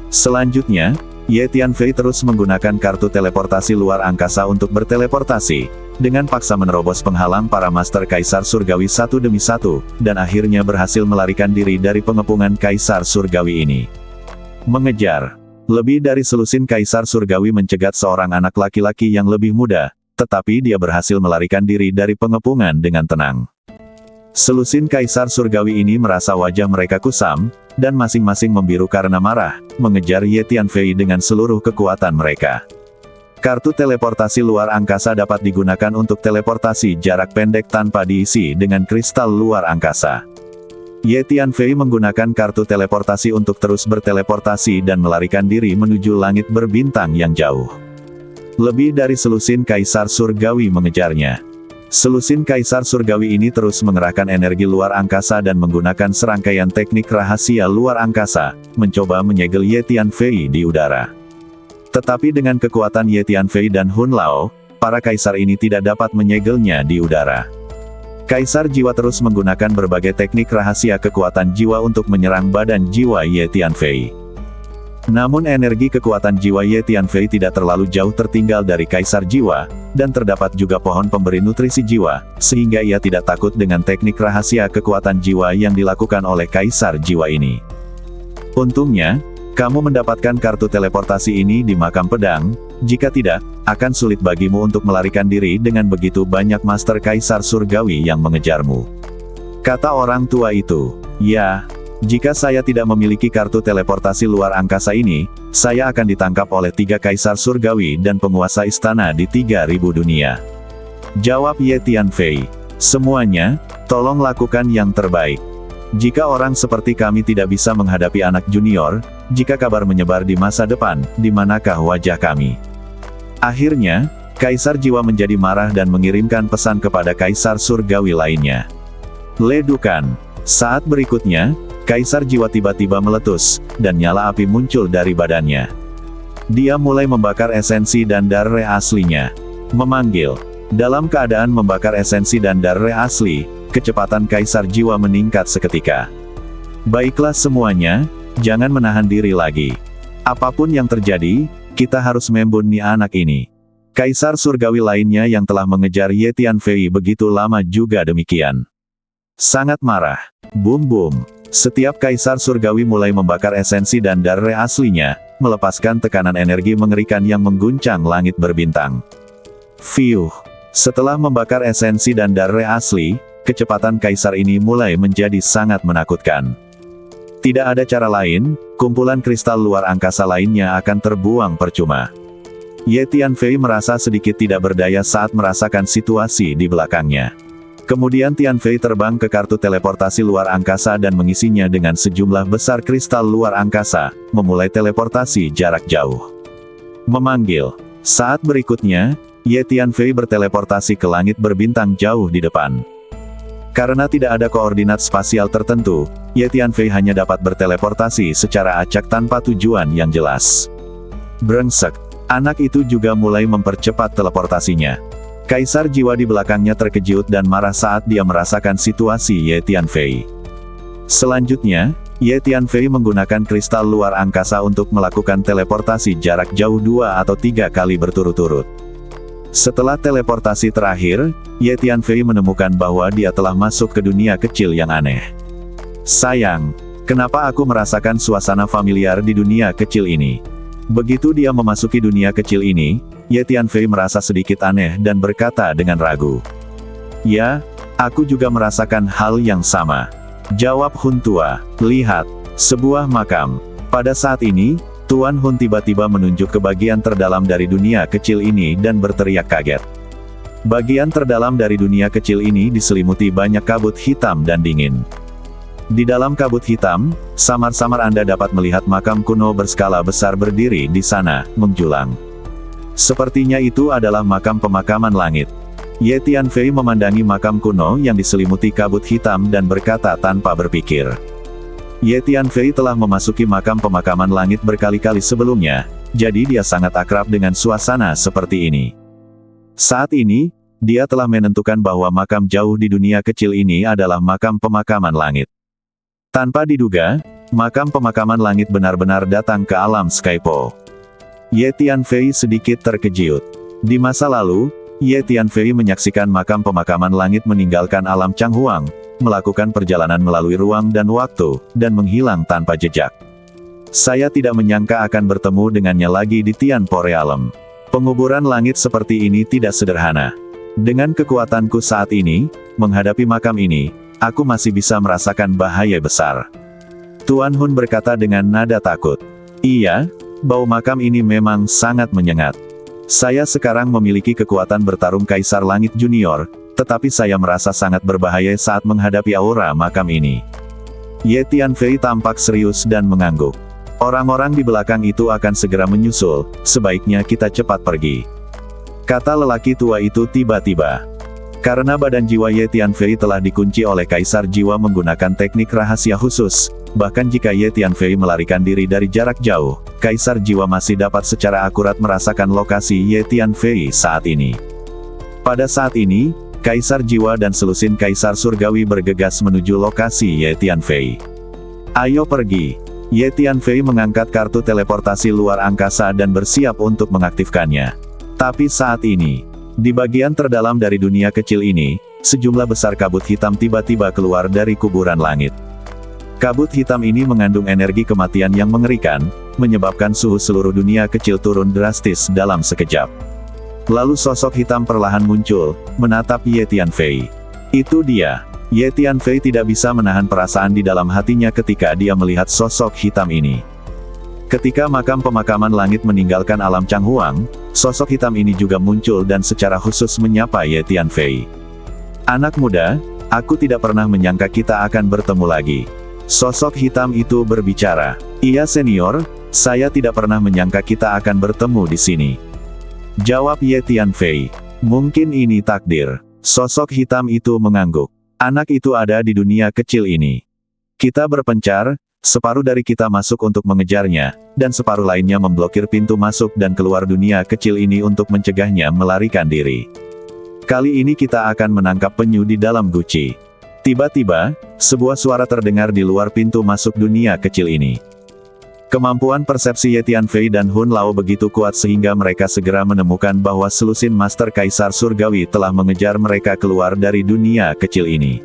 Selanjutnya, Ye Tianfei terus menggunakan kartu teleportasi luar angkasa untuk berteleportasi, dengan paksa menerobos penghalang para Master Kaisar Surgawi satu demi satu, dan akhirnya berhasil melarikan diri dari pengepungan Kaisar Surgawi ini. Mengejar. Lebih dari selusin Kaisar Surgawi mencegat seorang anak laki-laki yang lebih muda, tetapi dia berhasil melarikan diri dari pengepungan dengan tenang. Selusin Kaisar Surgawi ini merasa wajah mereka kusam, dan masing-masing membiru karena marah, mengejar Ye Tianfei dengan seluruh kekuatan mereka. Kartu teleportasi luar angkasa dapat digunakan untuk teleportasi jarak pendek tanpa diisi dengan kristal luar angkasa. Ye Tianfei menggunakan kartu teleportasi untuk terus berteleportasi dan melarikan diri menuju langit berbintang yang jauh. Lebih dari selusin Kaisar Surgawi mengejarnya. Selusin Kaisar Surgawi ini terus mengerahkan energi luar angkasa dan menggunakan serangkaian teknik rahasia luar angkasa, mencoba menyegel Ye Tianfei di udara. Tetapi dengan kekuatan Ye Tianfei dan Hun Lao, para kaisar ini tidak dapat menyegelnya di udara. Kaisar Jiwa terus menggunakan berbagai teknik rahasia kekuatan jiwa untuk menyerang badan jiwa Ye Tianfei. Namun energi kekuatan jiwa Ye Tianfei tidak terlalu jauh tertinggal dari Kaisar Jiwa, dan terdapat juga pohon pemberi nutrisi jiwa, sehingga ia tidak takut dengan teknik rahasia kekuatan jiwa yang dilakukan oleh Kaisar Jiwa ini. Untungnya, kamu mendapatkan kartu teleportasi ini di makam pedang, jika tidak, akan sulit bagimu untuk melarikan diri dengan begitu banyak Master Kaisar Surgawi yang mengejarmu. Kata orang tua itu, ya, jika saya tidak memiliki kartu teleportasi luar angkasa ini, saya akan ditangkap oleh 3 Kaisar Surgawi dan penguasa istana di 3000 dunia. Jawab Ye Tianfei, semuanya, tolong lakukan yang terbaik. Jika orang seperti kami tidak bisa menghadapi anak junior, jika kabar menyebar di masa depan, di manakah wajah kami? Akhirnya, Kaisar Jiwa menjadi marah dan mengirimkan pesan kepada Kaisar Surgawi lainnya. Ledukan. Saat berikutnya, Kaisar Jiwa tiba-tiba meletus, dan nyala api muncul dari badannya. Dia mulai membakar esensi dan darah aslinya. Memanggil. Dalam keadaan membakar esensi dan darah asli, kecepatan Kaisar Jiwa meningkat seketika. Baiklah semuanya, jangan menahan diri lagi. Apapun yang terjadi, kita harus membunuh anak ini. Kaisar Surgawi lainnya yang telah mengejar Ye Tianfei begitu lama juga demikian. Sangat marah. Bum-bum. Setiap Kaisar Surgawi mulai membakar esensi dan darah aslinya, melepaskan tekanan energi mengerikan yang mengguncang langit berbintang. Fiuh. Setelah membakar esensi dan darah asli, kecepatan Kaisar ini mulai menjadi sangat menakutkan. Tidak ada cara lain, kumpulan kristal luar angkasa lainnya akan terbuang percuma. Ye Tianfei merasa sedikit tidak berdaya saat merasakan situasi di belakangnya. Kemudian Tianfei terbang ke kartu teleportasi luar angkasa dan mengisinya dengan sejumlah besar kristal luar angkasa, memulai teleportasi jarak jauh. Memanggil. Saat berikutnya, Ye Tianfei berteleportasi ke langit berbintang jauh di depan. Karena tidak ada koordinat spasial tertentu, Ye Tianfei hanya dapat berteleportasi secara acak tanpa tujuan yang jelas. Brengsek. Anak itu juga mulai mempercepat teleportasinya. Kaisar Jiwa di belakangnya terkejut dan marah saat dia merasakan situasi Ye Tianfei. Selanjutnya, Ye Tianfei menggunakan kristal luar angkasa untuk melakukan teleportasi jarak jauh 2 atau 3 kali berturut-turut. Setelah teleportasi terakhir, Ye Tianfei menemukan bahwa dia telah masuk ke dunia kecil yang aneh. Sayang, kenapa aku merasakan suasana familiar di dunia kecil ini? Begitu dia memasuki dunia kecil ini, Ye Tianfei merasa sedikit aneh dan berkata dengan ragu. Ya, aku juga merasakan hal yang sama. Jawab Hun Tua. Lihat, sebuah makam. Pada saat ini, Tuan Hun tiba-tiba menunjuk ke bagian terdalam dari dunia kecil ini dan berteriak kaget. Bagian terdalam dari dunia kecil ini diselimuti banyak kabut hitam dan dingin. Di dalam kabut hitam, samar-samar Anda dapat melihat makam kuno berskala besar berdiri di sana, menjulang. Sepertinya itu adalah makam pemakaman langit. Ye Tianfei memandangi makam kuno yang diselimuti kabut hitam dan berkata tanpa berpikir. Ye Tianfei telah memasuki makam pemakaman langit berkali-kali sebelumnya, jadi dia sangat akrab dengan suasana seperti ini. Saat ini, dia telah menentukan bahwa makam jauh di dunia kecil ini adalah makam pemakaman langit. Tanpa diduga, makam pemakaman langit benar-benar datang ke alam Skypo. Ye Tianfei sedikit terkejut. Di masa lalu, Ye Tianfei menyaksikan makam pemakaman langit meninggalkan alam Changhuang, melakukan perjalanan melalui ruang dan waktu, dan menghilang tanpa jejak. Saya tidak menyangka akan bertemu dengannya lagi di Tianpo Realm. Penguburan langit seperti ini tidak sederhana. Dengan kekuatanku saat ini, menghadapi makam ini, aku masih bisa merasakan bahaya besar. Tuan Hun berkata dengan nada takut. Iya, bau makam ini memang sangat menyengat. Saya sekarang memiliki kekuatan bertarung Kaisar Langit Junior, tetapi saya merasa sangat berbahaya saat menghadapi aura makam ini. Ye Tianfei tampak serius dan mengangguk. Orang-orang di belakang itu akan segera menyusul, sebaiknya kita cepat pergi. Kata lelaki tua itu tiba-tiba. Karena badan jiwa Ye Tianfei telah dikunci oleh Kaisar Jiwa menggunakan teknik rahasia khusus, bahkan jika Ye Tianfei melarikan diri dari jarak jauh, Kaisar Jiwa masih dapat secara akurat merasakan lokasi Ye Tianfei saat ini. Pada saat ini, Kaisar Jiwa dan selusin Kaisar Surgawi bergegas menuju lokasi Ye Tianfei. Ayo pergi. Ye Tianfei mengangkat kartu teleportasi luar angkasa dan bersiap untuk mengaktifkannya. Tapi saat ini, di bagian terdalam dari dunia kecil ini, sejumlah besar kabut hitam tiba-tiba keluar dari kuburan langit. Kabut hitam ini mengandung energi kematian yang mengerikan, menyebabkan suhu seluruh dunia kecil turun drastis dalam sekejap. Lalu sosok hitam perlahan muncul, menatap Ye Tianfei. Itu dia. Ye Tianfei tidak bisa menahan perasaan di dalam hatinya ketika dia melihat sosok hitam ini. Ketika makam pemakaman langit meninggalkan alam Changhuang, sosok hitam ini juga muncul dan secara khusus menyapa Ye Tianfei. Anak muda, aku tidak pernah menyangka kita akan bertemu lagi. Sosok hitam itu berbicara. Iya senior, saya tidak pernah menyangka kita akan bertemu di sini. Jawab Ye Tianfei. Mungkin ini takdir. Sosok hitam itu mengangguk. Anak itu ada di dunia kecil ini. Kita berpencar, separuh dari kita masuk untuk mengejarnya, dan separuh lainnya memblokir pintu masuk dan keluar dunia kecil ini untuk mencegahnya melarikan diri. Kali ini kita akan menangkap penyu di dalam guci. Tiba-tiba, sebuah suara terdengar di luar pintu masuk dunia kecil ini. Kemampuan persepsi Ye Tianfei dan Hun Lao begitu kuat sehingga mereka segera menemukan bahwa selusin Master Kaisar Surgawi telah mengejar mereka keluar dari dunia kecil ini.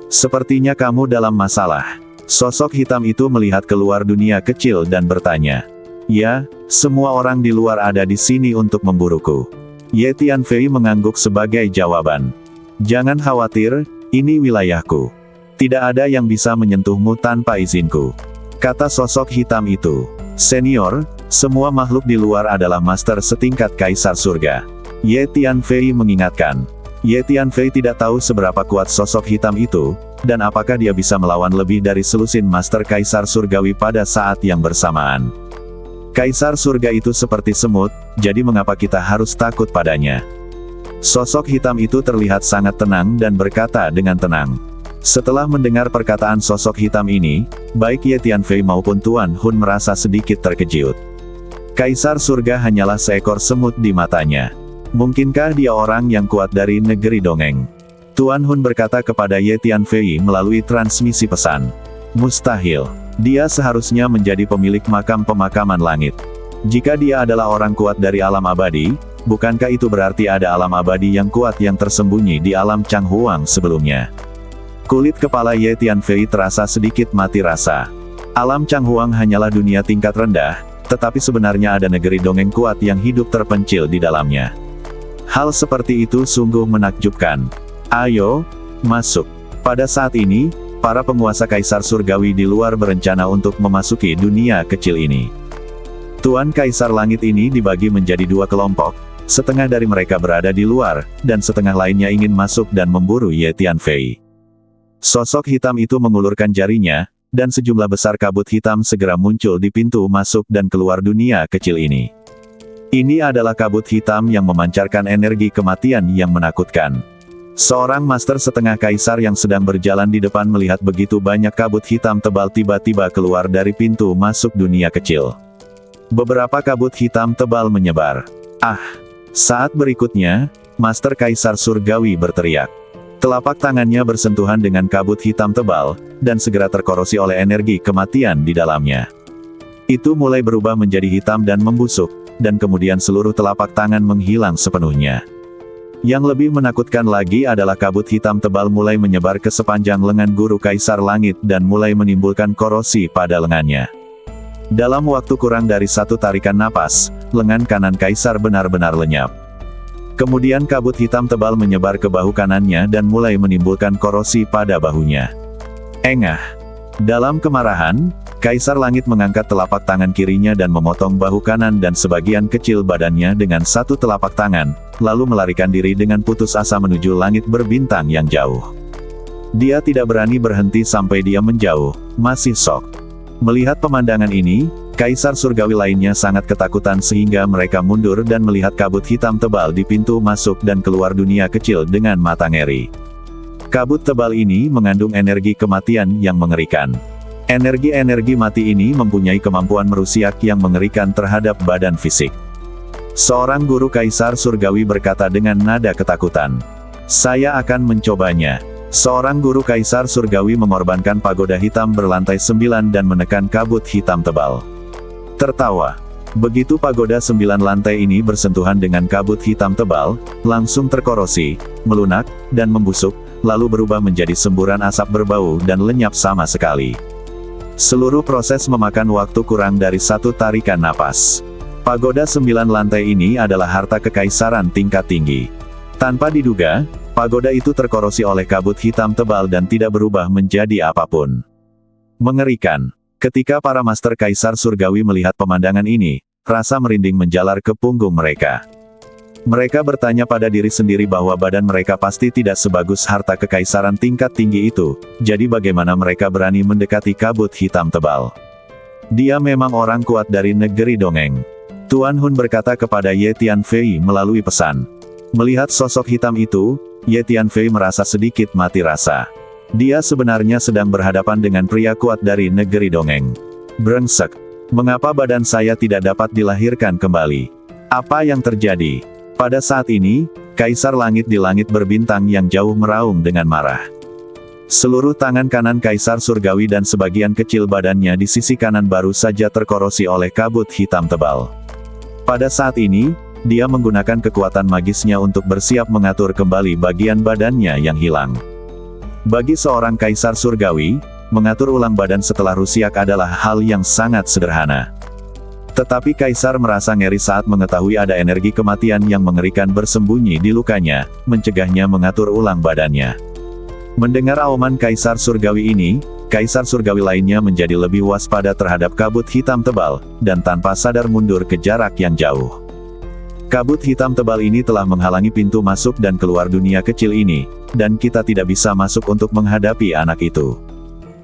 Sepertinya kamu dalam masalah. Sosok hitam itu melihat keluar dunia kecil dan bertanya. Ya, semua orang di luar ada di sini untuk memburuku. Ye Tianfei mengangguk sebagai jawaban. Jangan khawatir, ini wilayahku. Tidak ada yang bisa menyentuhmu tanpa izinku. Kata sosok hitam itu. Senior, semua makhluk di luar adalah master setingkat Kaisar Surga. Ye Tianfei mengingatkan. Ye Tianfei tidak tahu seberapa kuat sosok hitam itu, dan apakah dia bisa melawan lebih dari selusin Master Kaisar Surgawi pada saat yang bersamaan. Kaisar Surga itu seperti semut, jadi mengapa kita harus takut padanya? Sosok hitam itu terlihat sangat tenang dan berkata dengan tenang. Setelah mendengar perkataan sosok hitam ini, baik Ye Tianfei maupun Tuan Hun merasa sedikit terkejut. Kaisar Surga hanyalah seekor semut di matanya. Mungkinkah dia orang yang kuat dari negeri dongeng? Tuan Hun berkata kepada Ye Tianfei melalui transmisi pesan. Mustahil. Dia seharusnya menjadi pemilik makam pemakaman langit. Jika dia adalah orang kuat dari alam abadi, bukankah itu berarti ada alam abadi yang kuat yang tersembunyi di alam Changhuang sebelumnya? Kulit kepala Ye Tianfei terasa sedikit mati rasa. Alam Changhuang hanyalah dunia tingkat rendah, tetapi sebenarnya ada negeri dongeng kuat yang hidup terpencil di dalamnya. Hal seperti itu sungguh menakjubkan. Ayo, masuk. Pada saat ini, para penguasa Kaisar Surgawi di luar berencana untuk memasuki dunia kecil ini. Tuan Kaisar Langit ini dibagi menjadi dua kelompok, setengah dari mereka berada di luar, dan setengah lainnya ingin masuk dan memburu Ye Tianfei. Sosok hitam itu mengulurkan jarinya, dan sejumlah besar kabut hitam segera muncul di pintu masuk dan keluar dunia kecil ini. Ini adalah kabut hitam yang memancarkan energi kematian yang menakutkan. Seorang master setengah kaisar yang sedang berjalan di depan melihat begitu banyak kabut hitam tebal tiba-tiba keluar dari pintu masuk dunia kecil. Beberapa kabut hitam tebal menyebar. Saat berikutnya, Master Kaisar Surgawi berteriak. Telapak tangannya bersentuhan dengan kabut hitam tebal, dan segera terkorosi oleh energi kematian di dalamnya. Itu mulai berubah menjadi hitam dan membusuk, dan kemudian seluruh telapak tangan menghilang sepenuhnya. Yang lebih menakutkan lagi adalah kabut hitam tebal mulai menyebar ke sepanjang lengan Guru Kaisar Langit dan mulai menimbulkan korosi pada lengannya. Dalam waktu kurang dari satu tarikan napas, lengan kanan Kaisar benar-benar lenyap. Kemudian kabut hitam tebal menyebar ke bahu kanannya dan mulai menimbulkan korosi pada bahunya. Engah! Dalam kemarahan, Kaisar Langit mengangkat telapak tangan kirinya dan memotong bahu kanan dan sebagian kecil badannya dengan satu telapak tangan, lalu melarikan diri dengan putus asa menuju langit berbintang yang jauh. Dia tidak berani berhenti sampai dia menjauh, masih sok. Melihat pemandangan ini, Kaisar Surgawi lainnya sangat ketakutan sehingga mereka mundur dan melihat kabut hitam tebal di pintu masuk dan keluar dunia kecil dengan mata ngeri. Kabut tebal ini mengandung energi kematian yang mengerikan. Energi-energi mati ini mempunyai kemampuan merusiak yang mengerikan terhadap badan fisik. Seorang guru Kaisar Surgawi berkata dengan nada ketakutan, "Saya akan mencobanya." Seorang guru Kaisar Surgawi mengorbankan pagoda hitam berlantai 9 dan menekan kabut hitam tebal. Tertawa. Begitu pagoda 9 lantai ini bersentuhan dengan kabut hitam tebal, langsung terkorosi, melunak, dan membusuk, lalu berubah menjadi semburan asap berbau dan lenyap sama sekali. Seluruh proses memakan waktu kurang dari satu tarikan napas. Pagoda 9 lantai ini adalah harta kekaisaran tingkat tinggi. Tanpa diduga, pagoda itu terkorosi oleh kabut hitam tebal dan tidak berubah menjadi apapun. Mengerikan. Ketika para Master Kaisar Surgawi melihat pemandangan ini, rasa merinding menjalar ke punggung mereka. Mereka bertanya pada diri sendiri bahwa badan mereka pasti tidak sebagus harta kekaisaran tingkat tinggi itu, jadi bagaimana mereka berani mendekati kabut hitam tebal. Dia memang orang kuat dari negeri dongeng. Tuan Hun berkata kepada Ye Tianfei melalui pesan. Melihat sosok hitam itu, Ye Tianfei merasa sedikit mati rasa. Dia sebenarnya sedang berhadapan dengan pria kuat dari negeri dongeng. Brengsek. Mengapa badan saya tidak dapat dilahirkan kembali? Apa yang terjadi? Pada saat ini, Kaisar Langit di langit berbintang yang jauh meraung dengan marah. Seluruh tangan kanan Kaisar Surgawi dan sebagian kecil badannya di sisi kanan baru saja terkorosi oleh kabut hitam tebal. Pada saat ini, dia menggunakan kekuatan magisnya untuk bersiap mengatur kembali bagian badannya yang hilang. Bagi seorang Kaisar Surgawi, mengatur ulang badan setelah rusiak adalah hal yang sangat sederhana. Tetapi Kaisar merasa ngeri saat mengetahui ada energi kematian yang mengerikan bersembunyi di lukanya, mencegahnya mengatur ulang badannya. Mendengar auman Kaisar Surgawi ini, Kaisar Surgawi lainnya menjadi lebih waspada terhadap kabut hitam tebal, dan tanpa sadar mundur ke jarak yang jauh. Kabut hitam tebal ini telah menghalangi pintu masuk dan keluar dunia kecil ini, dan kita tidak bisa masuk untuk menghadapi anak itu.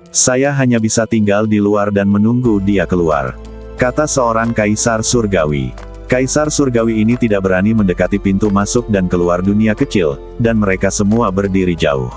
Saya hanya bisa tinggal di luar dan menunggu dia keluar, kata seorang Kaisar Surgawi. Kaisar Surgawi ini tidak berani mendekati pintu masuk dan keluar dunia kecil, dan mereka semua berdiri jauh.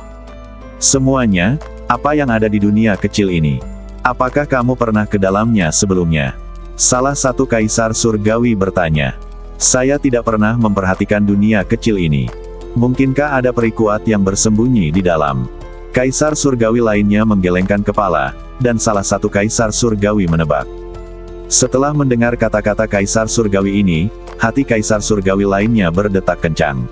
Semuanya, apa yang ada di dunia kecil ini? Apakah kamu pernah ke dalamnya sebelumnya? Salah satu Kaisar Surgawi bertanya. Saya tidak pernah memperhatikan dunia kecil ini. Mungkinkah ada peri kuat yang bersembunyi di dalam? Kaisar Surgawi lainnya menggelengkan kepala, dan salah satu Kaisar Surgawi menebak. Setelah mendengar kata-kata Kaisar Surgawi ini, hati Kaisar Surgawi lainnya berdetak kencang.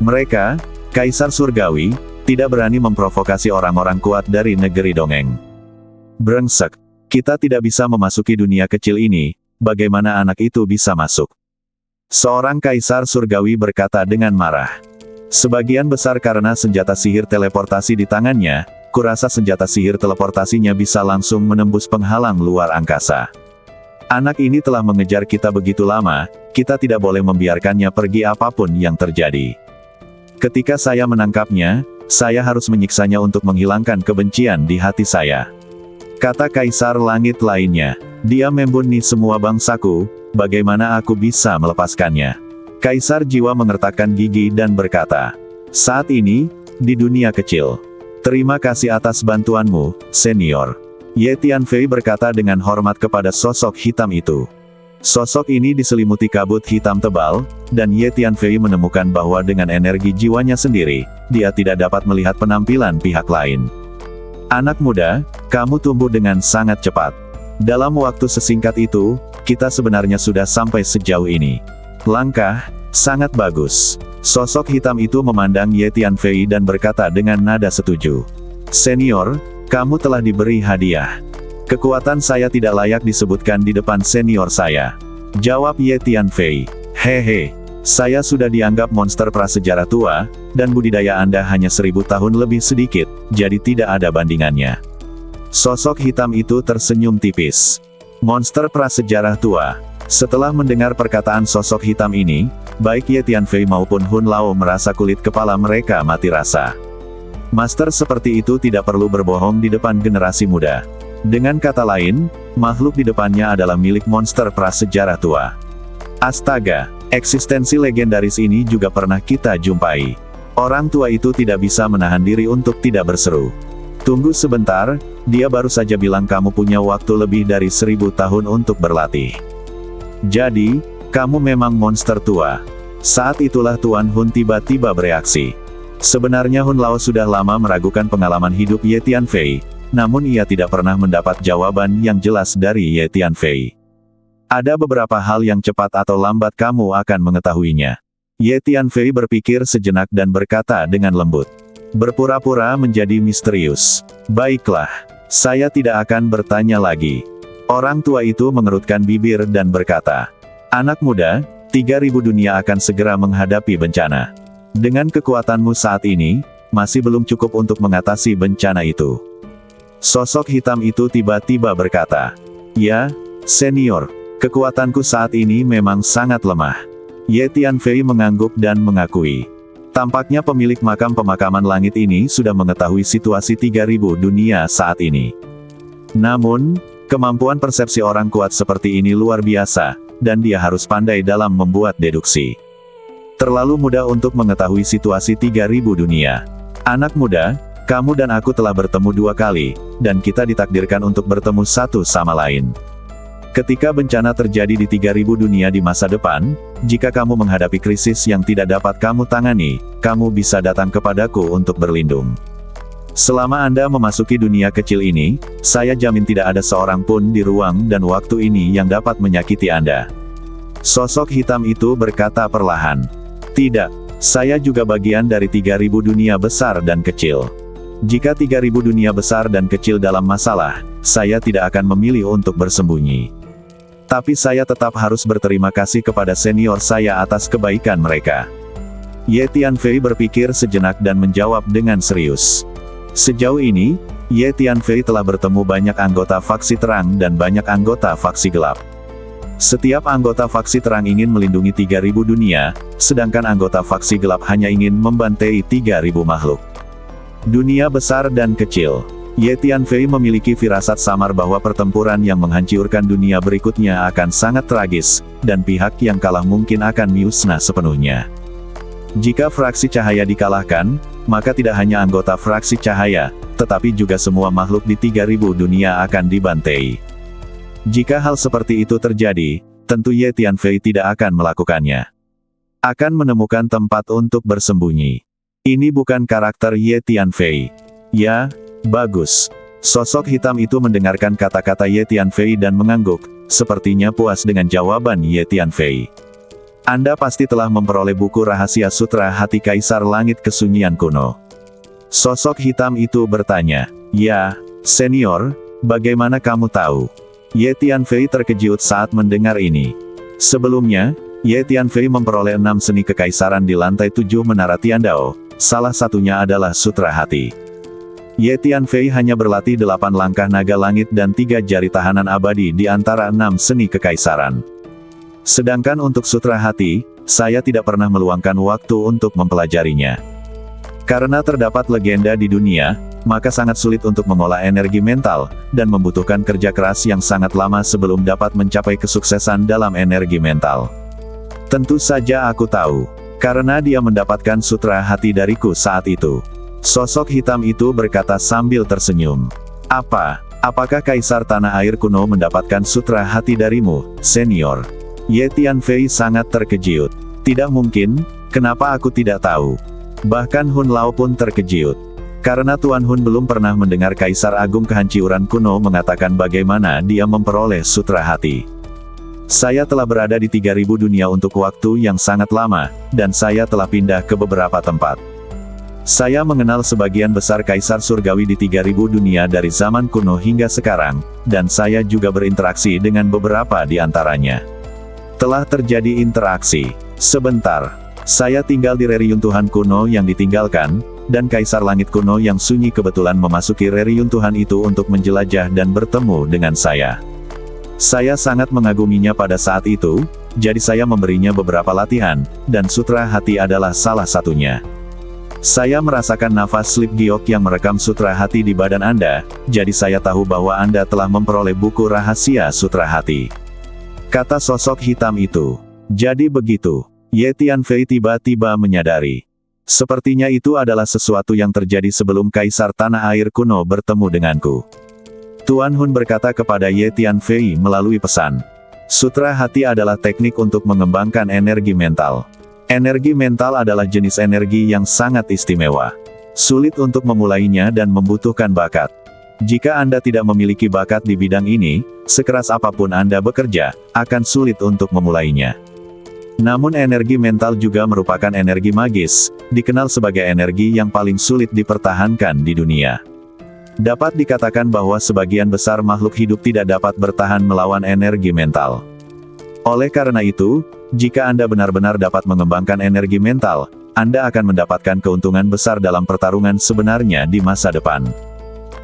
Mereka, Kaisar Surgawi, tidak berani memprovokasi orang-orang kuat dari negeri dongeng. Brengsek. Kita tidak bisa memasuki dunia kecil ini, bagaimana anak itu bisa masuk? Seorang Kaisar Surgawi berkata dengan marah. Sebagian besar karena senjata sihir teleportasi di tangannya, kurasa senjata sihir teleportasinya bisa langsung menembus penghalang luar angkasa. Anak ini telah mengejar kita begitu lama, kita tidak boleh membiarkannya pergi apapun yang terjadi. Ketika saya menangkapnya, saya harus menyiksanya untuk menghilangkan kebencian di hati saya. Kata Kaisar Langit lainnya, dia membunuh semua bangsaku, bagaimana aku bisa melepaskannya? Kaisar Jiwa mengertakkan gigi dan berkata, saat ini, di dunia kecil. Terima kasih atas bantuanmu, senior. Ye Tianfei berkata dengan hormat kepada sosok hitam itu. Sosok ini diselimuti kabut hitam tebal, dan Ye Tianfei menemukan bahwa dengan energi jiwanya sendiri, dia tidak dapat melihat penampilan pihak lain. Anak muda, kamu tumbuh dengan sangat cepat. Dalam waktu sesingkat itu, kita sebenarnya sudah sampai sejauh ini. Langkah, sangat bagus. Sosok hitam itu memandang Ye Tianfei dan berkata dengan nada setuju. Senior, kamu telah diberi hadiah. Kekuatan saya tidak layak disebutkan di depan senior saya. Jawab Ye Tianfei. Hehe, saya sudah dianggap monster prasejarah tua, dan budidaya Anda hanya 1000 tahun lebih sedikit, jadi tidak ada bandingannya. Sosok hitam itu tersenyum tipis. Monster prasejarah tua. Setelah mendengar perkataan sosok hitam ini, baik Ye Tianfei maupun Hun Lao merasa kulit kepala mereka mati rasa. Master seperti itu tidak perlu berbohong di depan generasi muda. Dengan kata lain, makhluk di depannya adalah milik monster prasejarah tua. Astaga, eksistensi legendaris ini juga pernah kita jumpai. Orang tua itu tidak bisa menahan diri untuk tidak berseru. Tunggu sebentar, dia baru saja bilang kamu punya waktu lebih dari 1000 tahun untuk berlatih. Jadi, kamu memang monster tua. Saat itulah Tuan Hun tiba-tiba bereaksi. Sebenarnya Hun Lao sudah lama meragukan pengalaman hidup Ye Tianfei, namun ia tidak pernah mendapat jawaban yang jelas dari Ye Tianfei. Ada beberapa hal yang cepat atau lambat kamu akan mengetahuinya. Ye Tianfei berpikir sejenak dan berkata dengan lembut. Berpura-pura menjadi misterius. Baiklah, saya tidak akan bertanya lagi. Orang tua itu mengerutkan bibir dan berkata, anak muda, 3000 dunia akan segera menghadapi bencana. Dengan kekuatanmu saat ini, masih belum cukup untuk mengatasi bencana itu. Sosok hitam itu tiba-tiba berkata, ya, senior, kekuatanku saat ini memang sangat lemah. Ye Tianfei mengangguk dan mengakui. Tampaknya pemilik makam pemakaman langit ini sudah mengetahui situasi 3000 dunia saat ini. Namun, kemampuan persepsi orang kuat seperti ini luar biasa, dan dia harus pandai dalam membuat deduksi. Terlalu mudah untuk mengetahui situasi 3000 dunia. Anak muda, kamu dan aku telah bertemu 2 kali, dan kita ditakdirkan untuk bertemu satu sama lain. Ketika bencana terjadi di 3000 dunia di masa depan, jika kamu menghadapi krisis yang tidak dapat kamu tangani, kamu bisa datang kepadaku untuk berlindung. Selama Anda memasuki dunia kecil ini, saya jamin tidak ada seorang pun di ruang dan waktu ini yang dapat menyakiti Anda. Sosok hitam itu berkata perlahan. Tidak, saya juga bagian dari 3000 dunia besar dan kecil. Jika 3000 dunia besar dan kecil dalam masalah, saya tidak akan memilih untuk bersembunyi. Tapi saya tetap harus berterima kasih kepada senior saya atas kebaikan mereka. Ye Tianfei berpikir sejenak dan menjawab dengan serius. Sejauh ini, Ye Tianfei telah bertemu banyak anggota faksi terang dan banyak anggota faksi gelap. Setiap anggota faksi terang ingin melindungi 3000 dunia, sedangkan anggota faksi gelap hanya ingin membantai 3000 makhluk. Dunia besar dan kecil. Ye Tianfei memiliki firasat samar bahwa pertempuran yang menghancurkan dunia berikutnya akan sangat tragis, dan pihak yang kalah mungkin akan musnah sepenuhnya. Jika fraksi cahaya dikalahkan, maka tidak hanya anggota fraksi cahaya, tetapi juga semua makhluk di 3000 dunia akan dibantai. Jika hal seperti itu terjadi, tentu Ye Tianfei tidak akan melakukannya. Akan menemukan tempat untuk bersembunyi. Ini bukan karakter Ye Tianfei. Ya, bagus. Sosok hitam itu mendengarkan kata-kata Ye Tianfei dan mengangguk, sepertinya puas dengan jawaban Ye Tianfei. Anda pasti telah memperoleh buku rahasia sutra hati Kaisar Langit Kesunyian Kuno. Sosok hitam itu bertanya, ya, senior, bagaimana kamu tahu? Ye Tianfei terkejut saat mendengar ini. Sebelumnya, Ye Tianfei memperoleh 6 seni kekaisaran di lantai 7 Menara Tiandao, salah satunya adalah Sutra Hati. Ye Tianfei hanya berlatih 8 langkah naga langit dan 3 jari tahanan abadi di antara 6 seni kekaisaran. Sedangkan untuk Sutra Hati, saya tidak pernah meluangkan waktu untuk mempelajarinya. Karena terdapat legenda di dunia, maka sangat sulit untuk mengolah energi mental, dan membutuhkan kerja keras yang sangat lama sebelum dapat mencapai kesuksesan dalam energi mental. Tentu saja aku tahu, karena dia mendapatkan Sutra Hati dariku saat itu. Sosok hitam itu berkata sambil tersenyum. Apakah Kaisar Tanah Air kuno mendapatkan Sutra Hati darimu, senior? Ye Tianfei sangat terkejut. Tidak mungkin, kenapa aku tidak tahu? Bahkan Hun Lao pun terkejut. Karena Tuan Hun belum pernah mendengar Kaisar Agung Kehancuran kuno mengatakan bagaimana dia memperoleh Sutra Hati. Saya telah berada di 3000 dunia untuk waktu yang sangat lama, dan saya telah pindah ke beberapa tempat. Saya mengenal sebagian besar Kaisar Surgawi di 3000 dunia dari zaman kuno hingga sekarang, dan saya juga berinteraksi dengan beberapa di antaranya. Telah terjadi interaksi. Sebentar. Saya tinggal di reruntuhan kuno yang ditinggalkan, dan Kaisar Langit kuno yang sunyi kebetulan memasuki reruntuhan itu untuk menjelajah dan bertemu dengan saya. Saya sangat mengaguminya pada saat itu, jadi saya memberinya beberapa latihan, dan Sutra Hati adalah salah satunya. Saya merasakan nafas slip giok yang merekam Sutra Hati di badan Anda, jadi saya tahu bahwa Anda telah memperoleh buku rahasia Sutra Hati. Kata sosok hitam itu. Jadi begitu. Ye Tianfei tiba-tiba menyadari. Sepertinya itu adalah sesuatu yang terjadi sebelum Kaisar Tanah Air kuno bertemu denganku. Tuan Hun berkata kepada Ye Tianfei melalui pesan. Sutra Hati adalah teknik untuk mengembangkan energi mental. Energi mental adalah jenis energi yang sangat istimewa. Sulit untuk memulainya dan membutuhkan bakat. Jika Anda tidak memiliki bakat di bidang ini, sekeras apapun Anda bekerja, akan sulit untuk memulainya. Namun energi mental juga merupakan energi magis, dikenal sebagai energi yang paling sulit dipertahankan di dunia. Dapat dikatakan bahwa sebagian besar makhluk hidup tidak dapat bertahan melawan energi mental. Oleh karena itu, jika Anda benar-benar dapat mengembangkan energi mental, Anda akan mendapatkan keuntungan besar dalam pertarungan sebenarnya di masa depan.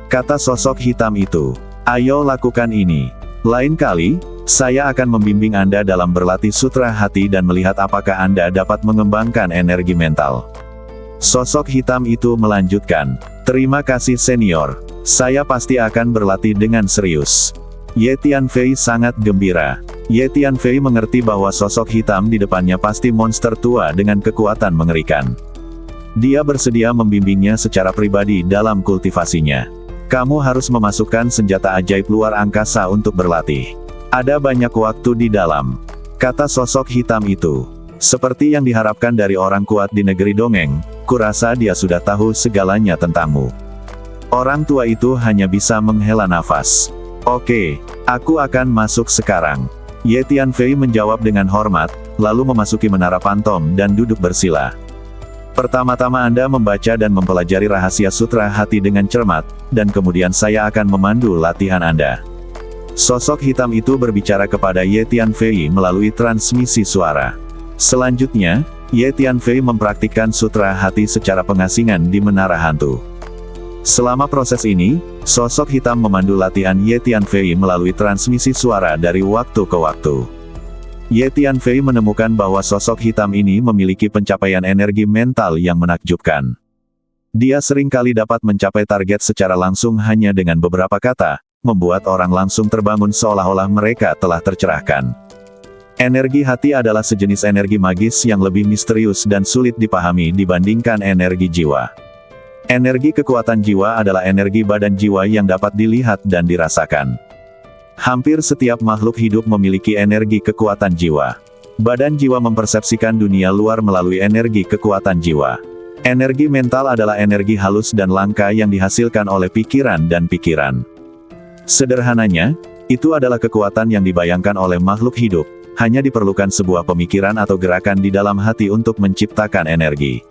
Kata sosok hitam itu, ayo lakukan ini. Lain kali, saya akan membimbing Anda dalam berlatih Sutra Hati dan melihat apakah Anda dapat mengembangkan energi mental. Sosok hitam itu melanjutkan, terima kasih senior, saya pasti akan berlatih dengan serius. Ye Tianfei sangat gembira. Ye Tianfei mengerti bahwa sosok hitam di depannya pasti monster tua dengan kekuatan mengerikan. Dia bersedia membimbingnya secara pribadi dalam kultivasinya. Kamu harus memasukkan senjata ajaib luar angkasa untuk berlatih. Ada banyak waktu di dalam. Kata sosok hitam itu. Seperti yang diharapkan dari orang kuat di negeri dongeng, kurasa dia sudah tahu segalanya tentangmu. Orang tua itu hanya bisa menghela nafas. Oke, aku akan masuk sekarang. Ye Tianfei menjawab dengan hormat, lalu memasuki menara pantom dan duduk bersila. Pertama-tama Anda membaca dan mempelajari rahasia Sutra Hati dengan cermat, dan kemudian saya akan memandu latihan Anda. Sosok hitam itu berbicara kepada Ye Tianfei melalui transmisi suara. Selanjutnya, Ye Tianfei mempraktikkan Sutra Hati secara pengasingan di menara hantu. Selama proses ini, sosok hitam memandu latihan Ye Tianfei melalui transmisi suara dari waktu ke waktu. Ye Tianfei menemukan bahwa sosok hitam ini memiliki pencapaian energi mental yang menakjubkan. Dia sering kali dapat mencapai target secara langsung hanya dengan beberapa kata, membuat orang langsung terbangun seolah-olah mereka telah tercerahkan. Energi hati adalah sejenis energi magis yang lebih misterius dan sulit dipahami dibandingkan energi jiwa. Energi kekuatan jiwa adalah energi badan jiwa yang dapat dilihat dan dirasakan. Hampir setiap makhluk hidup memiliki energi kekuatan jiwa. Badan jiwa mempersepsikan dunia luar melalui energi kekuatan jiwa. Energi mental adalah energi halus dan langka yang dihasilkan oleh pikiran dan pikiran. Sederhananya, itu adalah kekuatan yang dibayangkan oleh makhluk hidup, hanya diperlukan sebuah pemikiran atau gerakan di dalam hati untuk menciptakan energi.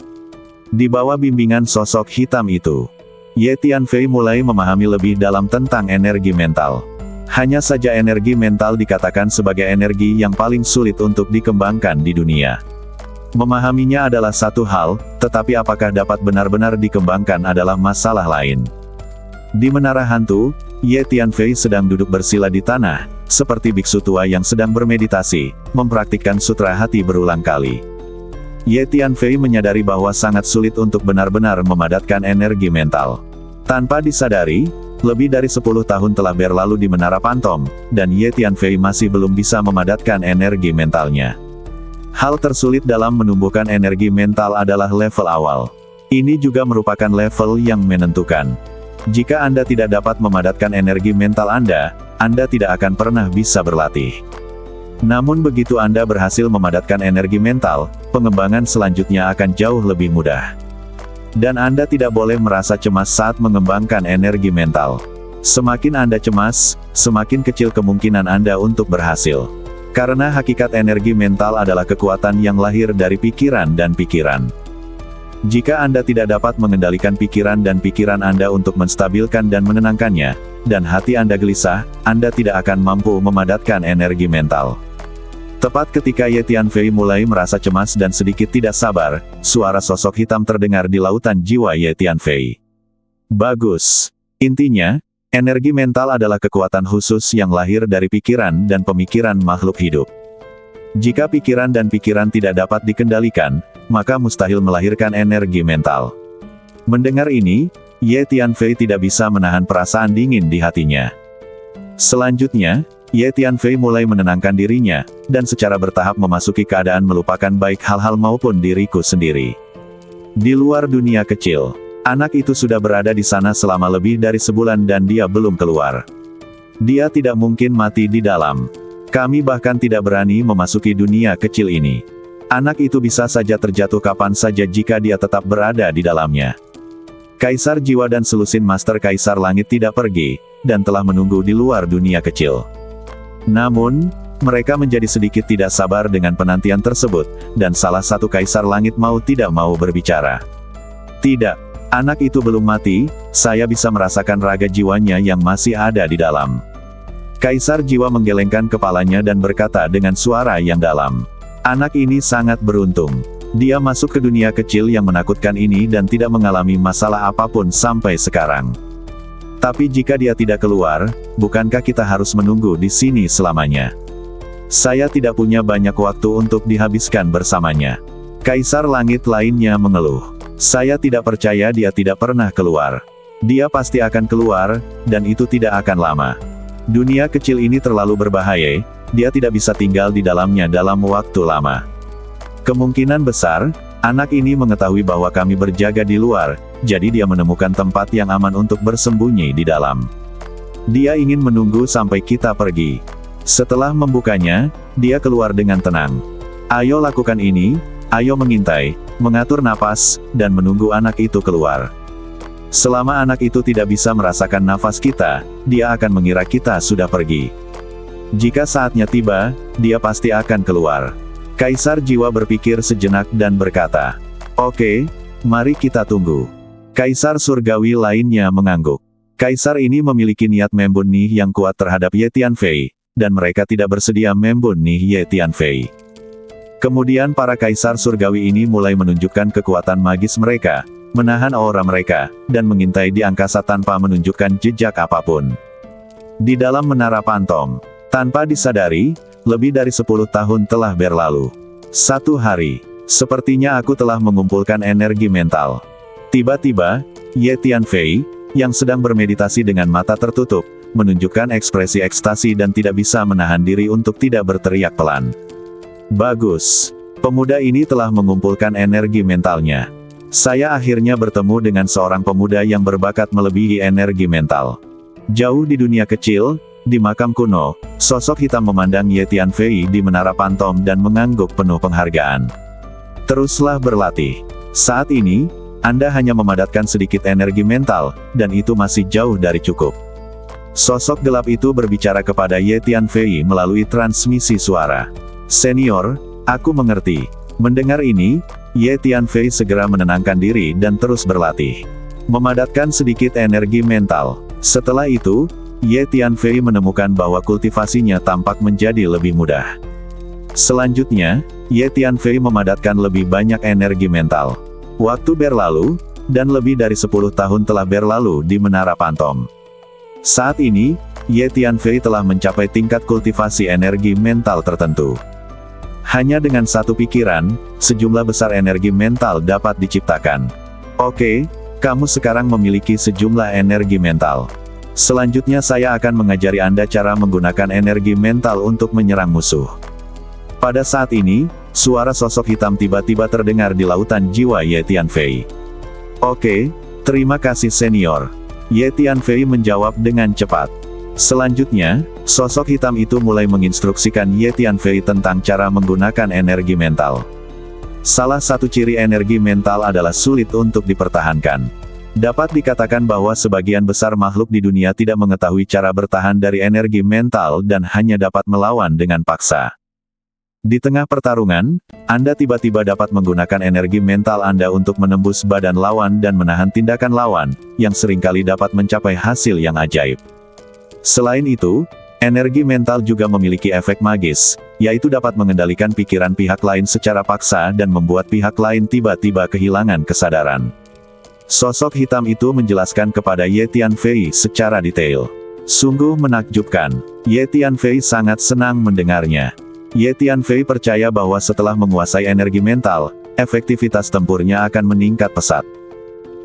Di bawah bimbingan sosok hitam itu, Ye Tianfei mulai memahami lebih dalam tentang energi mental. Hanya saja energi mental dikatakan sebagai energi yang paling sulit untuk dikembangkan di dunia. Memahaminya adalah satu hal, tetapi apakah dapat benar-benar dikembangkan adalah masalah lain. Di menara hantu, Ye Tianfei sedang duduk bersila di tanah, seperti biksu tua yang sedang bermeditasi, mempraktikkan sutra hati berulang kali. Ye Tianfei menyadari bahwa sangat sulit untuk benar-benar memadatkan energi mental. Tanpa disadari, lebih dari 10 tahun telah berlalu di Menara Pantom, dan Ye Tianfei masih belum bisa memadatkan energi mentalnya. Hal tersulit dalam menumbuhkan energi mental adalah level awal. Ini juga merupakan level yang menentukan. Jika Anda tidak dapat memadatkan energi mental Anda tidak akan pernah bisa berlatih. Namun begitu Anda berhasil memadatkan energi mental, pengembangan selanjutnya akan jauh lebih mudah. Dan Anda tidak boleh merasa cemas saat mengembangkan energi mental. Semakin Anda cemas, semakin kecil kemungkinan Anda untuk berhasil. Karena hakikat energi mental adalah kekuatan yang lahir dari pikiran dan pikiran. Jika Anda tidak dapat mengendalikan pikiran dan pikiran Anda untuk menstabilkan dan menenangkannya, dan hati Anda gelisah, Anda tidak akan mampu memadatkan energi mental. Tepat ketika Ye Tianfei mulai merasa cemas dan sedikit tidak sabar, suara sosok hitam terdengar di lautan jiwa Ye Tianfei. Bagus. Intinya, energi mental adalah kekuatan khusus yang lahir dari pikiran dan pemikiran makhluk hidup. Jika pikiran dan pikiran tidak dapat dikendalikan, maka mustahil melahirkan energi mental. Mendengar ini, Ye Tianfei tidak bisa menahan perasaan dingin di hatinya. Selanjutnya, Ye Tianfei mulai menenangkan dirinya, dan secara bertahap memasuki keadaan melupakan baik hal-hal maupun diriku sendiri. Di luar dunia kecil, anak itu sudah berada di sana selama lebih dari sebulan dan dia belum keluar. Dia tidak mungkin mati di dalam. Kami bahkan tidak berani memasuki dunia kecil ini. Anak itu bisa saja terjatuh kapan saja jika dia tetap berada di dalamnya. Kaisar Jiwa dan selusin Master Kaisar Langit tidak pergi, dan telah menunggu di luar dunia kecil. Namun, mereka menjadi sedikit tidak sabar dengan penantian tersebut, dan salah satu Kaisar Langit mau tidak mau berbicara. Tidak, anak itu belum mati, saya bisa merasakan raga jiwanya yang masih ada di dalam. Kaisar Jiwa menggelengkan kepalanya dan berkata dengan suara yang dalam. Anak ini sangat beruntung. Dia masuk ke dunia kecil yang menakutkan ini dan tidak mengalami masalah apapun sampai sekarang. Tapi jika dia tidak keluar, bukankah kita harus menunggu di sini selamanya? Saya tidak punya banyak waktu untuk dihabiskan bersamanya. Kaisar Langit lainnya mengeluh. Saya tidak percaya dia tidak pernah keluar. Dia pasti akan keluar, dan itu tidak akan lama. Dunia kecil ini terlalu berbahaya. Dia tidak bisa tinggal di dalamnya dalam waktu lama. Kemungkinan besar, anak ini mengetahui bahwa kami berjaga di luar, jadi dia menemukan tempat yang aman untuk bersembunyi di dalam. Dia ingin menunggu sampai kita pergi. Setelah membukanya, dia keluar dengan tenang. Ayo lakukan ini, ayo mengintai, mengatur napas, dan menunggu anak itu keluar. Selama anak itu tidak bisa merasakan nafas kita, dia akan mengira kita sudah pergi. Jika saatnya tiba, dia pasti akan keluar. Kaisar Jiwa berpikir sejenak dan berkata, "Oke, mari kita tunggu." Kaisar Surgawi lainnya mengangguk. Kaisar ini memiliki niat membunuh yang kuat terhadap Ye Tianfei, dan mereka tidak bersedia membunuh Ye Tianfei. Kemudian para Kaisar Surgawi ini mulai menunjukkan kekuatan magis mereka, menahan aura mereka, dan mengintai di angkasa tanpa menunjukkan jejak apapun. Di dalam Menara Pantom, tanpa disadari, lebih dari 10 tahun telah berlalu. Satu hari, sepertinya aku telah mengumpulkan energi mental. Tiba-tiba, Ye Tianfei, yang sedang bermeditasi dengan mata tertutup, menunjukkan ekspresi ekstasi dan tidak bisa menahan diri untuk tidak berteriak pelan. Bagus. Pemuda ini telah mengumpulkan energi mentalnya. Saya akhirnya bertemu dengan seorang pemuda yang berbakat melebihi energi mental. Jauh di dunia kecil, di makam kuno, sosok hitam memandang Ye Tianfei di Menara Pantom dan mengangguk penuh penghargaan. Teruslah berlatih. Saat ini, Anda hanya memadatkan sedikit energi mental, dan itu masih jauh dari cukup. Sosok gelap itu berbicara kepada Ye Tianfei melalui transmisi suara. Senior, aku mengerti. Mendengar ini, Ye Tianfei segera menenangkan diri dan terus berlatih. Memadatkan sedikit energi mental. Setelah itu, Ye Tianfei menemukan bahwa kultivasinya tampak menjadi lebih mudah. Selanjutnya, Ye Tianfei memadatkan lebih banyak energi mental. Waktu berlalu, dan lebih dari 10 tahun telah berlalu di Menara Pantom. Saat ini, Ye Tianfei telah mencapai tingkat kultivasi energi mental tertentu. Hanya dengan satu pikiran, sejumlah besar energi mental dapat diciptakan. Oke, kamu sekarang memiliki sejumlah energi mental. Selanjutnya saya akan mengajari Anda cara menggunakan energi mental untuk menyerang musuh. Pada saat ini, suara sosok hitam tiba-tiba terdengar di lautan jiwa Ye Tianfei. Oke, terima kasih senior. Ye Tianfei menjawab dengan cepat. Selanjutnya, sosok hitam itu mulai menginstruksikan Ye Tianfei tentang cara menggunakan energi mental. Salah satu ciri energi mental adalah sulit untuk dipertahankan. Dapat dikatakan bahwa sebagian besar makhluk di dunia tidak mengetahui cara bertahan dari energi mental dan hanya dapat melawan dengan paksa. Di tengah pertarungan, Anda tiba-tiba dapat menggunakan energi mental Anda untuk menembus badan lawan dan menahan tindakan lawan, yang seringkali dapat mencapai hasil yang ajaib. Selain itu, energi mental juga memiliki efek magis, yaitu dapat mengendalikan pikiran pihak lain secara paksa dan membuat pihak lain tiba-tiba kehilangan kesadaran. Sosok hitam itu menjelaskan kepada Ye Tianfei secara detail. Sungguh menakjubkan. Ye Tianfei sangat senang mendengarnya. Ye Tianfei percaya bahwa setelah menguasai energi mental, efektivitas tempurnya akan meningkat pesat.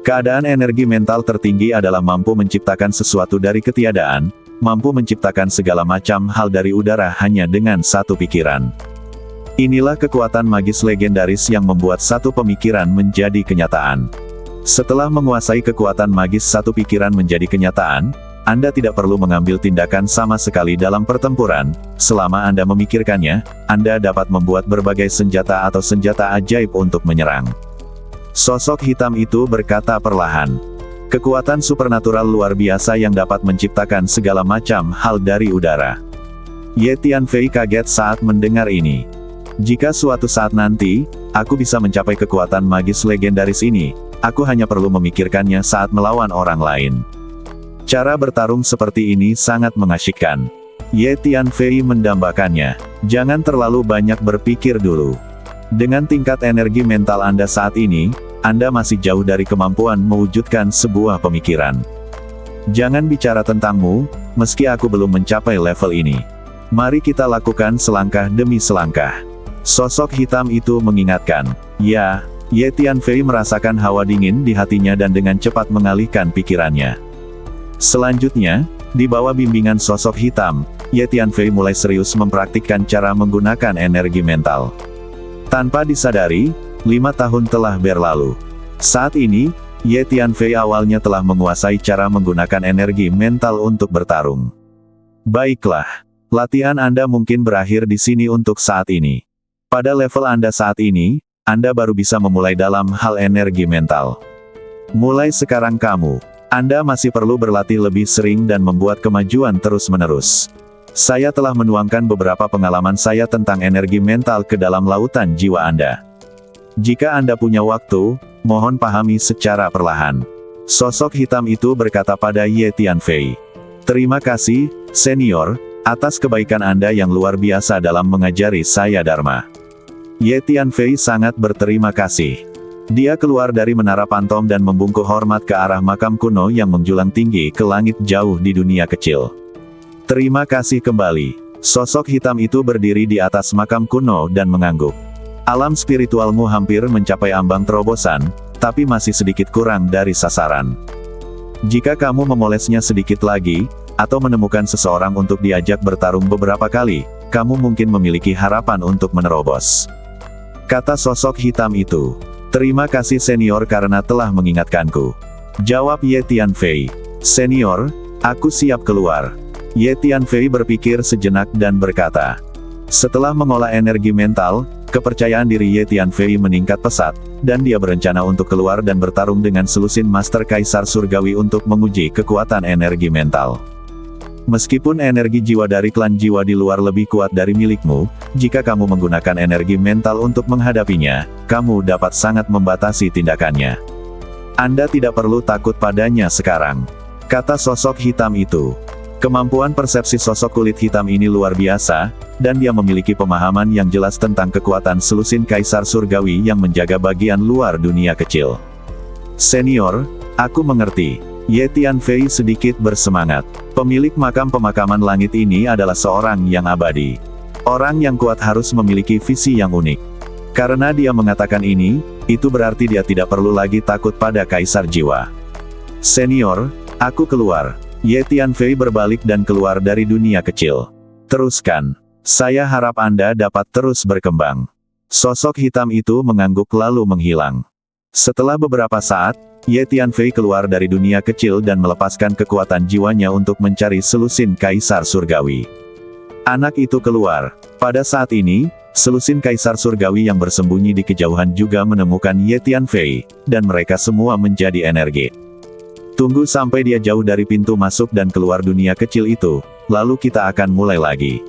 Keadaan energi mental tertinggi adalah mampu menciptakan sesuatu dari ketiadaan, mampu menciptakan segala macam hal dari udara hanya dengan satu pikiran. Inilah kekuatan magis legendaris yang membuat satu pemikiran menjadi kenyataan. Setelah menguasai kekuatan magis satu pikiran menjadi kenyataan, Anda tidak perlu mengambil tindakan sama sekali dalam pertempuran. Selama Anda memikirkannya, Anda dapat membuat berbagai senjata atau senjata ajaib untuk menyerang. Sosok hitam itu berkata perlahan. Kekuatan supernatural luar biasa yang dapat menciptakan segala macam hal dari udara. Ye Tianfei kaget saat mendengar ini. Jika suatu saat nanti, aku bisa mencapai kekuatan magis legendaris ini, aku hanya perlu memikirkannya saat melawan orang lain. Cara bertarung seperti ini sangat mengasyikkan. Ye Tianfei mendambakannya. Jangan terlalu banyak berpikir dulu. Dengan tingkat energi mental Anda saat ini, Anda masih jauh dari kemampuan mewujudkan sebuah pemikiran. Jangan bicara tentangmu, meski aku belum mencapai level ini. Mari kita lakukan selangkah demi selangkah. Sosok hitam itu mengingatkan. Ya. Ye Tianfei merasakan hawa dingin di hatinya dan dengan cepat mengalihkan pikirannya. Selanjutnya, di bawah bimbingan sosok hitam, Ye Tianfei mulai serius mempraktikkan cara menggunakan energi mental. Tanpa disadari, 5 tahun telah berlalu. Saat ini, Ye Tianfei awalnya telah menguasai cara menggunakan energi mental untuk bertarung. Baiklah, latihan Anda mungkin berakhir di sini untuk saat ini. Pada level Anda saat ini, Anda baru bisa memulai dalam hal energi mental. Mulai sekarang Anda masih perlu berlatih lebih sering dan membuat kemajuan terus-menerus. Saya telah menuangkan beberapa pengalaman saya tentang energi mental ke dalam lautan jiwa Anda. Jika Anda punya waktu, mohon pahami secara perlahan. Sosok hitam itu berkata pada Ye Tianfei. Terima kasih, senior, atas kebaikan Anda yang luar biasa dalam mengajari saya Dharma. Ye Tianfei sangat berterima kasih. Dia keluar dari Menara Pantom dan membungkuk hormat ke arah makam kuno yang menjulang tinggi ke langit jauh di dunia kecil. Terima kasih kembali. Sosok hitam itu berdiri di atas makam kuno dan mengangguk. Alam spiritualmu hampir mencapai ambang terobosan, tapi masih sedikit kurang dari sasaran. Jika kamu memolesnya sedikit lagi, atau menemukan seseorang untuk diajak bertarung beberapa kali, kamu mungkin memiliki harapan untuk menerobos. Kata sosok hitam itu. Terima kasih senior karena telah mengingatkanku. Jawab Ye Tianfei. Senior, aku siap keluar. Ye Tianfei berpikir sejenak dan berkata. Setelah mengolah energi mental, kepercayaan diri Ye Tianfei meningkat pesat, dan dia berencana untuk keluar dan bertarung dengan selusin Master Kaisar Surgawi untuk menguji kekuatan energi mental. Meskipun energi jiwa dari klan jiwa di luar lebih kuat dari milikmu, jika kamu menggunakan energi mental untuk menghadapinya, kamu dapat sangat membatasi tindakannya. Anda tidak perlu takut padanya sekarang. Kata sosok hitam itu. Kemampuan persepsi sosok kulit hitam ini luar biasa, dan dia memiliki pemahaman yang jelas tentang kekuatan selusin Kaisar Surgawi yang menjaga bagian luar dunia kecil. Senior, aku mengerti. Ye Tianfei sedikit bersemangat. Pemilik makam pemakaman langit ini adalah seorang yang abadi. Orang yang kuat harus memiliki visi yang unik. Karena dia mengatakan ini, itu berarti dia tidak perlu lagi takut pada kaisar jiwa. Senior, aku keluar. Ye Tianfei berbalik dan keluar dari dunia kecil. Teruskan. Saya harap Anda dapat terus berkembang. Sosok hitam itu mengangguk lalu menghilang. Setelah beberapa saat, Ye Tianfei keluar dari dunia kecil dan melepaskan kekuatan jiwanya untuk mencari selusin kaisar surgawi. Anak itu keluar. Pada saat ini, selusin kaisar surgawi yang bersembunyi di kejauhan juga menemukan Ye Tianfei, dan mereka semua menjadi energi. Tunggu sampai dia jauh dari pintu masuk dan keluar dunia kecil itu, lalu kita akan mulai lagi.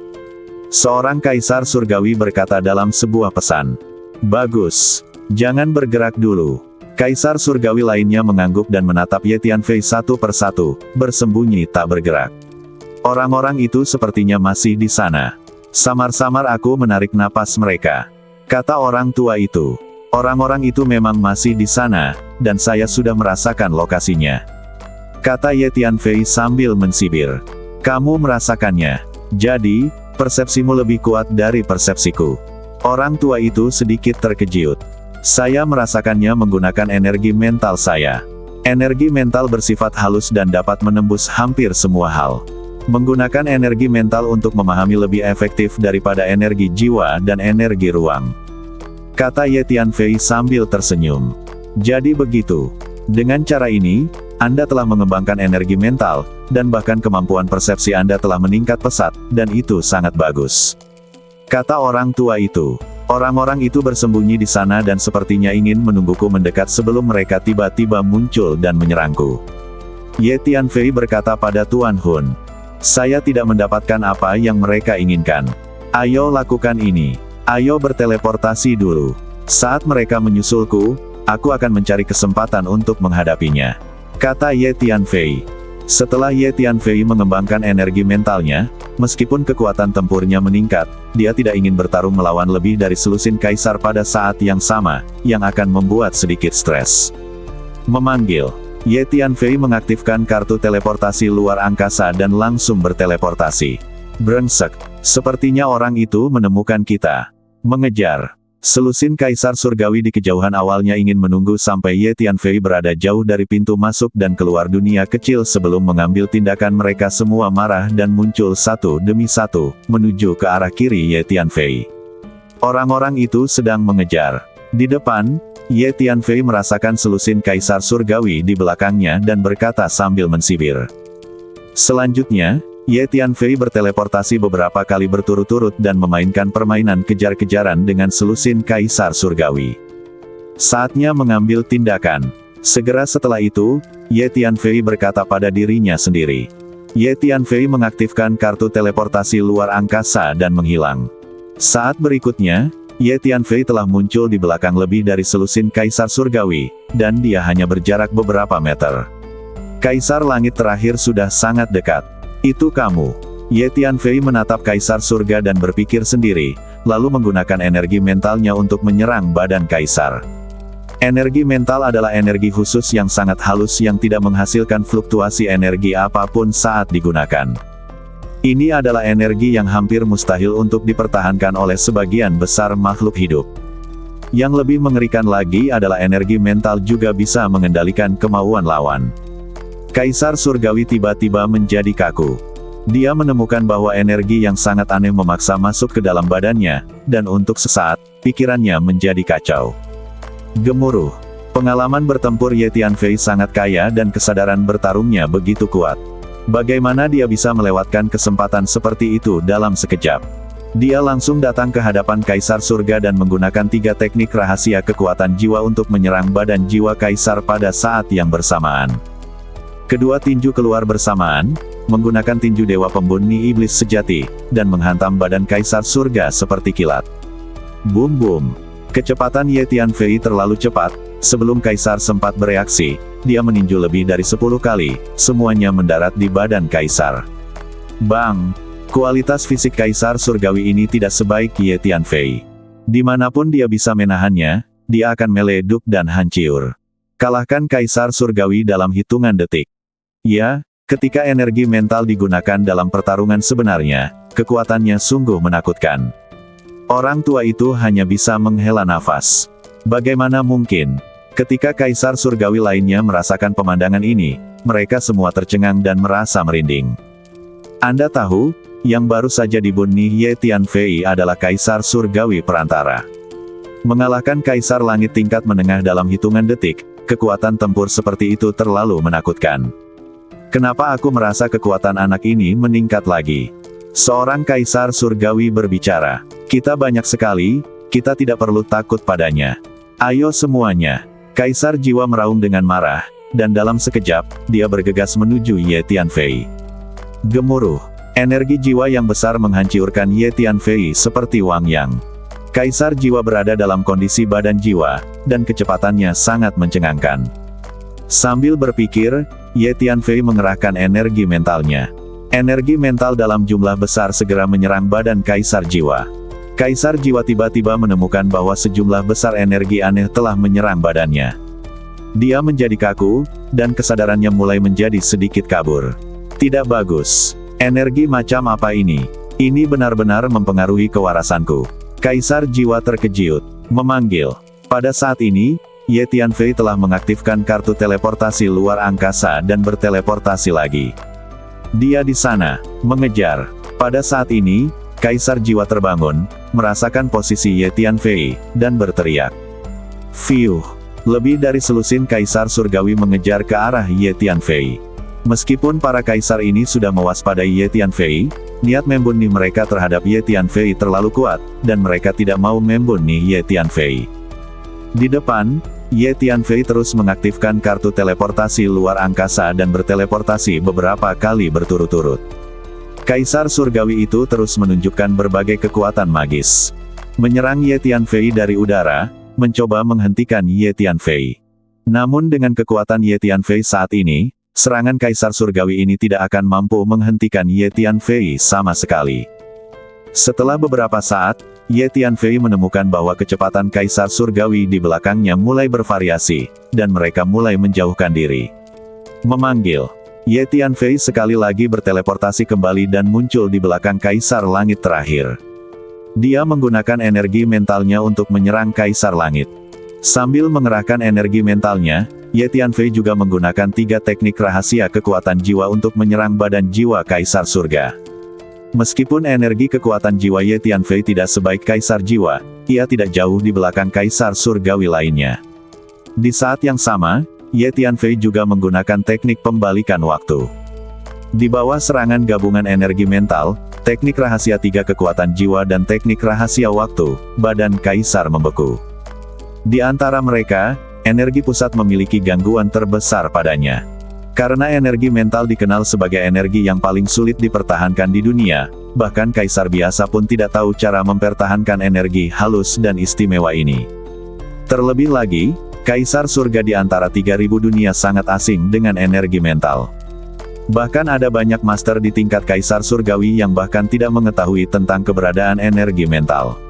Seorang kaisar surgawi berkata dalam sebuah pesan. Bagus. Jangan bergerak dulu. Kaisar surgawi lainnya mengangguk dan menatap Ye Tianfei satu persatu, bersembunyi tak bergerak. Orang-orang itu sepertinya masih di sana. Samar-samar aku menarik napas mereka. Kata orang tua itu. Orang-orang itu memang masih di sana, dan saya sudah merasakan lokasinya. Kata Ye Tianfei sambil mensibir. Kamu merasakannya. Jadi, persepsimu lebih kuat dari persepsiku. Orang tua itu sedikit terkejut. Saya merasakannya menggunakan energi mental saya. Energi mental bersifat halus dan dapat menembus hampir semua hal. Menggunakan energi mental untuk memahami lebih efektif daripada energi jiwa dan energi ruang. Kata Ye Tianfei sambil tersenyum. Jadi begitu. Dengan cara ini, Anda telah mengembangkan energi mental, dan bahkan kemampuan persepsi Anda telah meningkat pesat, dan itu sangat bagus. Kata orang tua itu. Orang-orang itu bersembunyi di sana dan sepertinya ingin menungguku mendekat sebelum mereka tiba-tiba muncul dan menyerangku. Ye Tianfei berkata pada Tuan Hun. Saya tidak mendapatkan apa yang mereka inginkan. Ayo lakukan ini. Ayo berteleportasi dulu. Saat mereka menyusulku, aku akan mencari kesempatan untuk menghadapinya. Kata Ye Tianfei. Setelah Ye Tianfei mengembangkan energi mentalnya, meskipun kekuatan tempurnya meningkat, dia tidak ingin bertarung melawan lebih dari selusin kaisar pada saat yang sama, yang akan membuat sedikit stres. Memanggil. Ye Tianfei mengaktifkan kartu teleportasi luar angkasa dan langsung berteleportasi. Brengsek. Sepertinya orang itu menemukan kita. Mengejar. Selusin kaisar surgawi di kejauhan awalnya ingin menunggu sampai Ye Tianfei berada jauh dari pintu masuk dan keluar dunia kecil sebelum mengambil tindakan. Mereka semua marah dan muncul satu demi satu, menuju ke arah kiri Ye Tianfei. Orang-orang itu sedang mengejar. Di depan, Ye Tianfei merasakan selusin kaisar surgawi di belakangnya dan berkata sambil mensibir. Selanjutnya, Ye Tianfei berteleportasi beberapa kali berturut-turut dan memainkan permainan kejar-kejaran dengan selusin kaisar surgawi. Saatnya mengambil tindakan. Segera setelah itu, Ye Tianfei berkata pada dirinya sendiri. Ye Tianfei mengaktifkan kartu teleportasi luar angkasa dan menghilang. Saat berikutnya, Ye Tianfei telah muncul di belakang lebih dari selusin kaisar surgawi, dan dia hanya berjarak beberapa meter. Kaisar langit terakhir sudah sangat dekat. Itu kamu. Ye Tianfei menatap kaisar surga dan berpikir sendiri, lalu menggunakan energi mentalnya untuk menyerang badan kaisar. Energi mental adalah energi khusus yang sangat halus yang tidak menghasilkan fluktuasi energi apapun saat digunakan. Ini adalah energi yang hampir mustahil untuk dipertahankan oleh sebagian besar makhluk hidup. Yang lebih mengerikan lagi adalah energi mental juga bisa mengendalikan kemauan lawan. Kaisar surgawi tiba-tiba menjadi kaku. Dia menemukan bahwa energi yang sangat aneh memaksa masuk ke dalam badannya, dan untuk sesaat, pikirannya menjadi kacau. Gemuruh. Pengalaman bertempur Ye Tianfei sangat kaya dan kesadaran bertarungnya begitu kuat. Bagaimana dia bisa melewatkan kesempatan seperti itu dalam sekejap? Dia langsung datang ke hadapan kaisar surga dan menggunakan 3 teknik rahasia kekuatan jiwa untuk menyerang badan jiwa kaisar pada saat yang bersamaan. Kedua tinju keluar bersamaan, menggunakan tinju dewa pembunuh iblis sejati, dan menghantam badan kaisar surga seperti kilat. Boom boom. Kecepatan Ye Tianfei terlalu cepat, sebelum kaisar sempat bereaksi, dia meninju lebih dari 10 kali, semuanya mendarat di badan kaisar. Bang! Kualitas fisik kaisar surgawi ini tidak sebaik Ye Tianfei. Dimanapun dia bisa menahannya, dia akan meleduk dan hancur. Kalahkan Kaisar Surgawi dalam hitungan detik. Ya, ketika energi mental digunakan dalam pertarungan sebenarnya, kekuatannya sungguh menakutkan. Orang tua itu hanya bisa menghela nafas. Bagaimana mungkin? Ketika Kaisar Surgawi lainnya merasakan pemandangan ini, mereka semua tercengang dan merasa merinding. Anda tahu, yang baru saja dibunuh Ye Tianfei adalah Kaisar Surgawi Perantara. Mengalahkan Kaisar Langit tingkat menengah dalam hitungan detik, kekuatan tempur seperti itu terlalu menakutkan. Kenapa aku merasa kekuatan anak ini meningkat lagi? Seorang Kaisar Surgawi berbicara. Kita banyak sekali, kita tidak perlu takut padanya. Ayo semuanya. Kaisar Jiwa meraung dengan marah, dan dalam sekejap, dia bergegas menuju Ye Tianfei. Gemuruh. Energi jiwa yang besar menghancurkan Ye Tianfei seperti Wang Yang. Kaisar Jiwa berada dalam kondisi badan jiwa, dan kecepatannya sangat mencengangkan. Sambil berpikir, Ye Tianfei mengerahkan energi mentalnya. Energi mental dalam jumlah besar segera menyerang badan Kaisar Jiwa. Kaisar Jiwa tiba-tiba menemukan bahwa sejumlah besar energi aneh telah menyerang badannya. Dia menjadi kaku, dan kesadarannya mulai menjadi sedikit kabur. Tidak bagus. Energi macam apa ini? Ini benar-benar mempengaruhi kewarasanku. Kaisar Jiwa terkejut, memanggil. Pada saat ini, Ye Tianfei telah mengaktifkan kartu teleportasi luar angkasa dan berteleportasi lagi. Dia di sana, mengejar. Pada saat ini, Kaisar Jiwa terbangun, merasakan posisi Ye Tianfei, dan berteriak. Fiuh! Lebih dari selusin Kaisar Surgawi mengejar ke arah Ye Tianfei. Meskipun para kaisar ini sudah mewaspadai Ye Tianfei, niat membunuh mereka terhadap Ye Tianfei terlalu kuat, dan mereka tidak mau membunuh Ye Tianfei. Di depan, Ye Tianfei terus mengaktifkan kartu teleportasi luar angkasa dan berteleportasi beberapa kali berturut-turut. Kaisar Surgawi itu terus menunjukkan berbagai kekuatan magis. Menyerang Ye Tianfei dari udara, mencoba menghentikan Ye Tianfei. Namun dengan kekuatan Ye Tianfei saat ini, serangan Kaisar Surgawi ini tidak akan mampu menghentikan Ye Tianfei sama sekali. Setelah beberapa saat, Ye Tianfei menemukan bahwa kecepatan Kaisar Surgawi di belakangnya mulai bervariasi, dan mereka mulai menjauhkan diri. Memanggil. Ye Tianfei sekali lagi berteleportasi kembali dan muncul di belakang Kaisar Langit terakhir. Dia menggunakan energi mentalnya untuk menyerang Kaisar Langit. Sambil mengerahkan energi mentalnya, Ye Tianfei juga menggunakan 3 teknik rahasia kekuatan jiwa untuk menyerang badan jiwa Kaisar Surga. Meskipun energi kekuatan jiwa Ye Tianfei tidak sebaik Kaisar Jiwa, ia tidak jauh di belakang Kaisar Surgawi lainnya. Di saat yang sama, Ye Tianfei juga menggunakan teknik pembalikan waktu. Di bawah serangan gabungan energi mental, teknik rahasia 3 kekuatan jiwa dan teknik rahasia waktu, badan Kaisar membeku. Di antara mereka, energi pusat memiliki gangguan terbesar padanya. Karena energi mental dikenal sebagai energi yang paling sulit dipertahankan di dunia, bahkan kaisar biasa pun tidak tahu cara mempertahankan energi halus dan istimewa ini. Terlebih lagi, Kaisar Surga di antara 3.000 dunia sangat asing dengan energi mental. Bahkan ada banyak master di tingkat Kaisar Surgawi yang bahkan tidak mengetahui tentang keberadaan energi mental.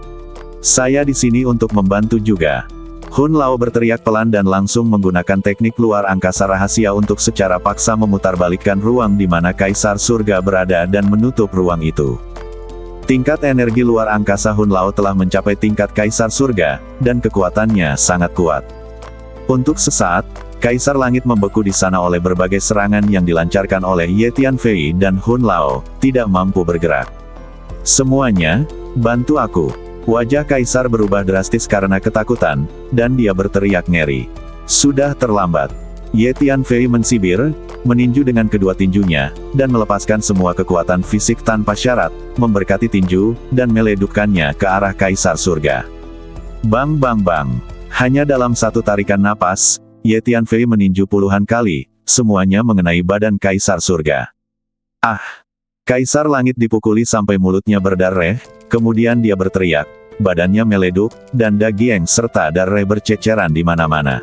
Saya di sini untuk membantu juga. Hun Lao berteriak pelan dan langsung menggunakan teknik luar angkasa rahasia untuk secara paksa memutarbalikkan ruang di mana Kaisar Surga berada dan menutup ruang itu. Tingkat energi luar angkasa Hun Lao telah mencapai tingkat Kaisar Surga, dan kekuatannya sangat kuat. Untuk sesaat, Kaisar Langit membeku di sana oleh berbagai serangan yang dilancarkan oleh Ye Tianfei dan Hun Lao, tidak mampu bergerak. Semuanya, bantu aku. Wajah Kaisar berubah drastis karena ketakutan, dan dia berteriak ngeri. Sudah terlambat. Ye Tianfei mensibir, meninju dengan kedua tinjunya, dan melepaskan semua kekuatan fisik tanpa syarat, memberkati tinju, dan meledupkannya ke arah Kaisar Surga. Bang bang bang. Hanya dalam satu tarikan napas, Ye Tianfei meninju puluhan kali, semuanya mengenai badan Kaisar Surga. Ah! Kaisar Langit dipukuli sampai mulutnya berdarah, kemudian dia berteriak, badannya meleduk, dan daging serta darah berceceran di mana-mana.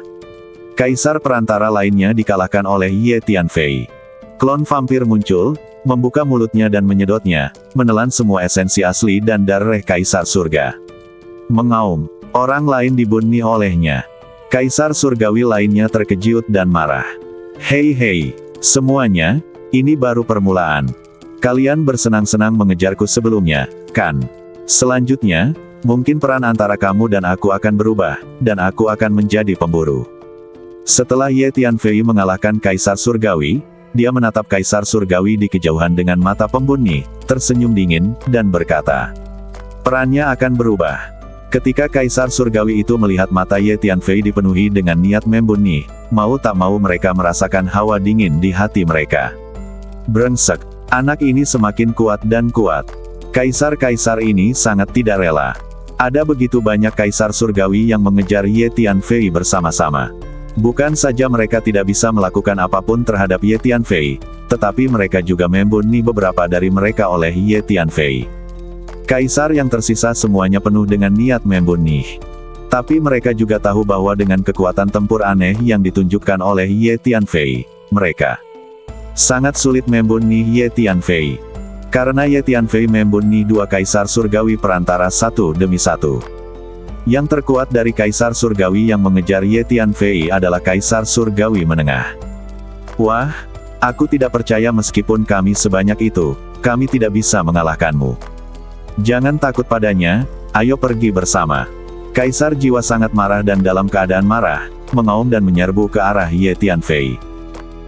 Kaisar Perantara lainnya dikalahkan oleh Ye Tianfei. Klon vampir muncul, membuka mulutnya dan menyedotnya, menelan semua esensi asli dan darah Kaisar Surga. Mengaum, orang lain dibunuh olehnya. Kaisar surgawi lainnya terkejut dan marah. Hei, semuanya, ini baru permulaan. Kalian bersenang-senang mengejarku sebelumnya, kan? Selanjutnya, mungkin peran antara kamu dan aku akan berubah, dan aku akan menjadi pemburu. Setelah Ye Tianfei mengalahkan Kaisar Surgawi, dia menatap Kaisar Surgawi di kejauhan dengan mata pembunuh, tersenyum dingin, dan berkata, perannya akan berubah. Ketika Kaisar Surgawi itu melihat mata Ye Tianfei dipenuhi dengan niat membunuh, mau tak mau mereka merasakan hawa dingin di hati mereka. Brengsek, anak ini semakin kuat dan kuat. Kaisar-kaisar ini sangat tidak rela. Ada begitu banyak Kaisar Surgawi yang mengejar Ye Tianfei bersama-sama. Bukan saja mereka tidak bisa melakukan apapun terhadap Ye Tianfei, tetapi mereka juga membunuh beberapa dari mereka oleh Ye Tianfei. Kaisar yang tersisa semuanya penuh dengan niat membunuh. Tapi mereka juga tahu bahwa dengan kekuatan tempur aneh yang ditunjukkan oleh Ye Tianfei, mereka sangat sulit membunuh Ye Tianfei. Karena Ye Tianfei membunuh dua Kaisar Surgawi perantara satu demi satu. Yang terkuat dari Kaisar Surgawi yang mengejar Ye Tianfei adalah Kaisar Surgawi menengah. Wah, aku tidak percaya meskipun kami sebanyak itu, kami tidak bisa mengalahkanmu. Jangan takut padanya, ayo pergi bersama. Kaisar jiwa sangat marah dan dalam keadaan marah, mengaum dan menyerbu ke arah Ye Tianfei.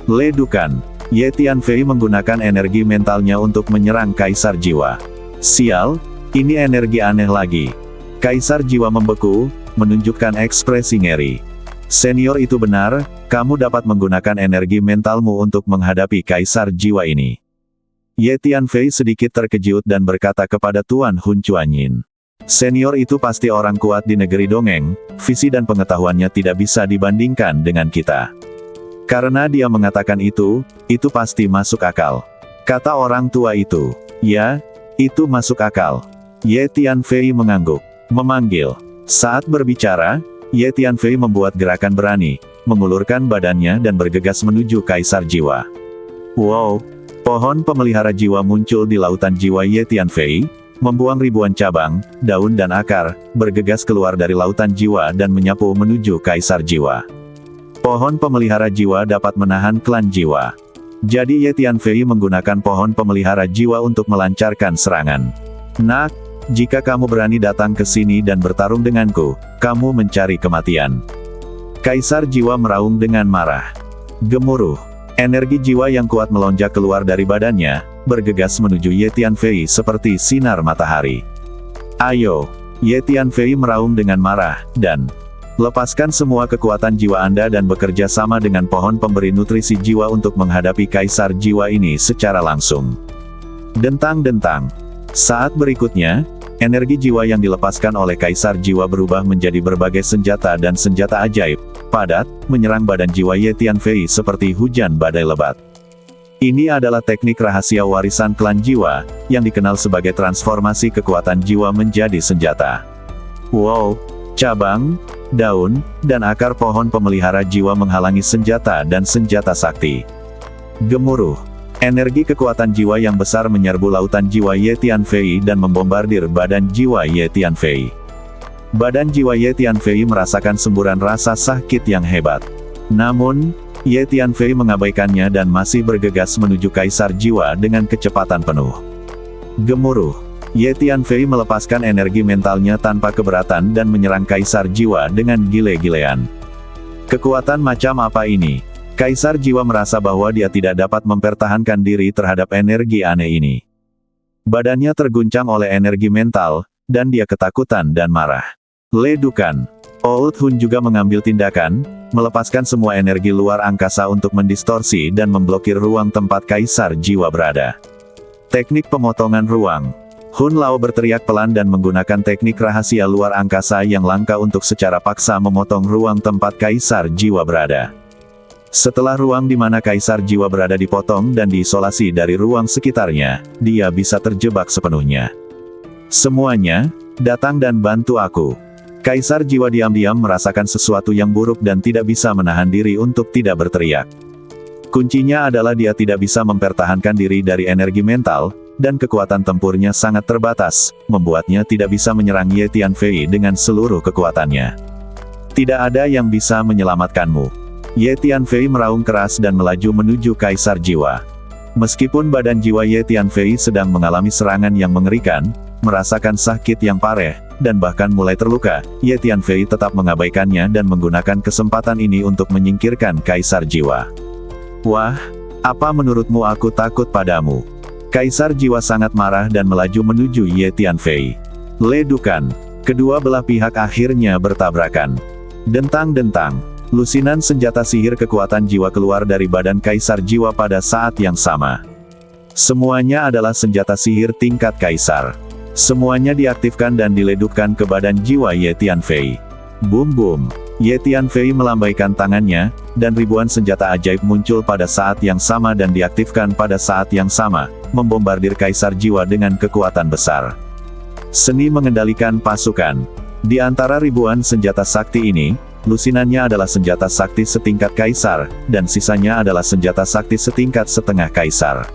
Ledukan, Ye Tianfei menggunakan energi mentalnya untuk menyerang Kaisar jiwa. Sial, ini energi aneh lagi. Kaisar jiwa membeku, menunjukkan ekspresi ngeri. Senior itu benar, kamu dapat menggunakan energi mentalmu untuk menghadapi Kaisar jiwa ini. Ye Tianfei sedikit terkejut dan berkata kepada Tuan Hun Chuanyin. Senior itu pasti orang kuat di negeri dongeng, visi dan pengetahuannya tidak bisa dibandingkan dengan kita. Karena dia mengatakan itu pasti masuk akal. Kata orang tua itu. Ya, itu masuk akal. Ye Tianfei mengangguk. Memanggil. Saat berbicara, Ye Tianfei membuat gerakan berani, mengulurkan badannya dan bergegas menuju Kaisar jiwa. Wow! Pohon pemelihara jiwa muncul di lautan jiwa Ye Tianfei, membuang ribuan cabang, daun dan akar, bergegas keluar dari lautan jiwa dan menyapu menuju Kaisar jiwa. Pohon pemelihara jiwa dapat menahan klan jiwa. Jadi Ye Tianfei menggunakan pohon pemelihara jiwa untuk melancarkan serangan. Nak, jika kamu berani datang ke sini dan bertarung denganku, kamu mencari kematian. Kaisar jiwa meraung dengan marah. Gemuruh. Energi jiwa yang kuat melonjak keluar dari badannya, bergegas menuju Ye Tianfei seperti sinar matahari. Ayo, Ye Tianfei meraung dengan marah, dan lepaskan semua kekuatan jiwa Anda dan bekerja sama dengan pohon pemberi nutrisi jiwa untuk menghadapi Kaisar jiwa ini secara langsung. Dentang-dentang. Saat berikutnya, energi jiwa yang dilepaskan oleh Kaisar jiwa berubah menjadi berbagai senjata dan senjata ajaib, padat, menyerang badan jiwa Ye Tianfei seperti hujan badai lebat. Ini adalah teknik rahasia warisan klan jiwa, yang dikenal sebagai transformasi kekuatan jiwa menjadi senjata. Wow! Cabang, daun, dan akar pohon pemelihara jiwa menghalangi senjata dan senjata sakti. Gemuruh. Energi kekuatan jiwa yang besar menyerbu lautan jiwa Ye Tianfei dan membombardir badan jiwa Ye Tianfei. Badan jiwa Ye Tianfei merasakan semburan rasa sakit yang hebat. Namun, Ye Tianfei mengabaikannya dan masih bergegas menuju Kaisar jiwa dengan kecepatan penuh. Gemuruh. Ye Tianfei melepaskan energi mentalnya tanpa keberatan dan menyerang Kaisar jiwa dengan gile-gilean. Kekuatan macam apa ini? Kaisar jiwa merasa bahwa dia tidak dapat mempertahankan diri terhadap energi aneh ini. Badannya terguncang oleh energi mental, dan dia ketakutan dan marah. Ledukan. Old Hun juga mengambil tindakan, melepaskan semua energi luar angkasa untuk mendistorsi dan memblokir ruang tempat Kaisar jiwa berada. Teknik pemotongan ruang. Hun Lao berteriak pelan dan menggunakan teknik rahasia luar angkasa yang langka untuk secara paksa memotong ruang tempat Kaisar jiwa berada. Setelah ruang di mana Kaisar jiwa berada dipotong dan diisolasi dari ruang sekitarnya, dia bisa terjebak sepenuhnya. Semuanya, datang dan bantu aku. Kaisar jiwa diam-diam merasakan sesuatu yang buruk dan tidak bisa menahan diri untuk tidak berteriak. Kuncinya adalah dia tidak bisa mempertahankan diri dari energi mental, dan kekuatan tempurnya sangat terbatas, membuatnya tidak bisa menyerang Ye Tianfei dengan seluruh kekuatannya. Tidak ada yang bisa menyelamatkanmu. Ye Tianfei meraung keras dan melaju menuju Kaisar Jiwa. Meskipun badan jiwa Ye Tianfei sedang mengalami serangan yang mengerikan, merasakan sakit yang parah, dan bahkan mulai terluka, Ye Tianfei tetap mengabaikannya dan menggunakan kesempatan ini untuk menyingkirkan Kaisar Jiwa. Wah, apa menurutmu aku takut padamu? Kaisar Jiwa sangat marah dan melaju menuju Ye Tianfei. Ledukan. Kedua belah pihak akhirnya bertabrakan. Dentang-dentang. Lusinan senjata sihir kekuatan jiwa keluar dari badan Kaisar Jiwa pada saat yang sama. Semuanya adalah senjata sihir tingkat Kaisar. Semuanya diaktifkan dan diledukkan ke badan jiwa Ye Tianfei. Boom boom. Ye Tianfei melambaikan tangannya, dan ribuan senjata ajaib muncul pada saat yang sama dan diaktifkan pada saat yang sama, membombardir Kaisar Jiwa dengan kekuatan besar. Seni mengendalikan pasukan. Di antara ribuan senjata sakti ini, lusinannya adalah senjata sakti setingkat Kaisar, dan sisanya adalah senjata sakti setingkat setengah Kaisar.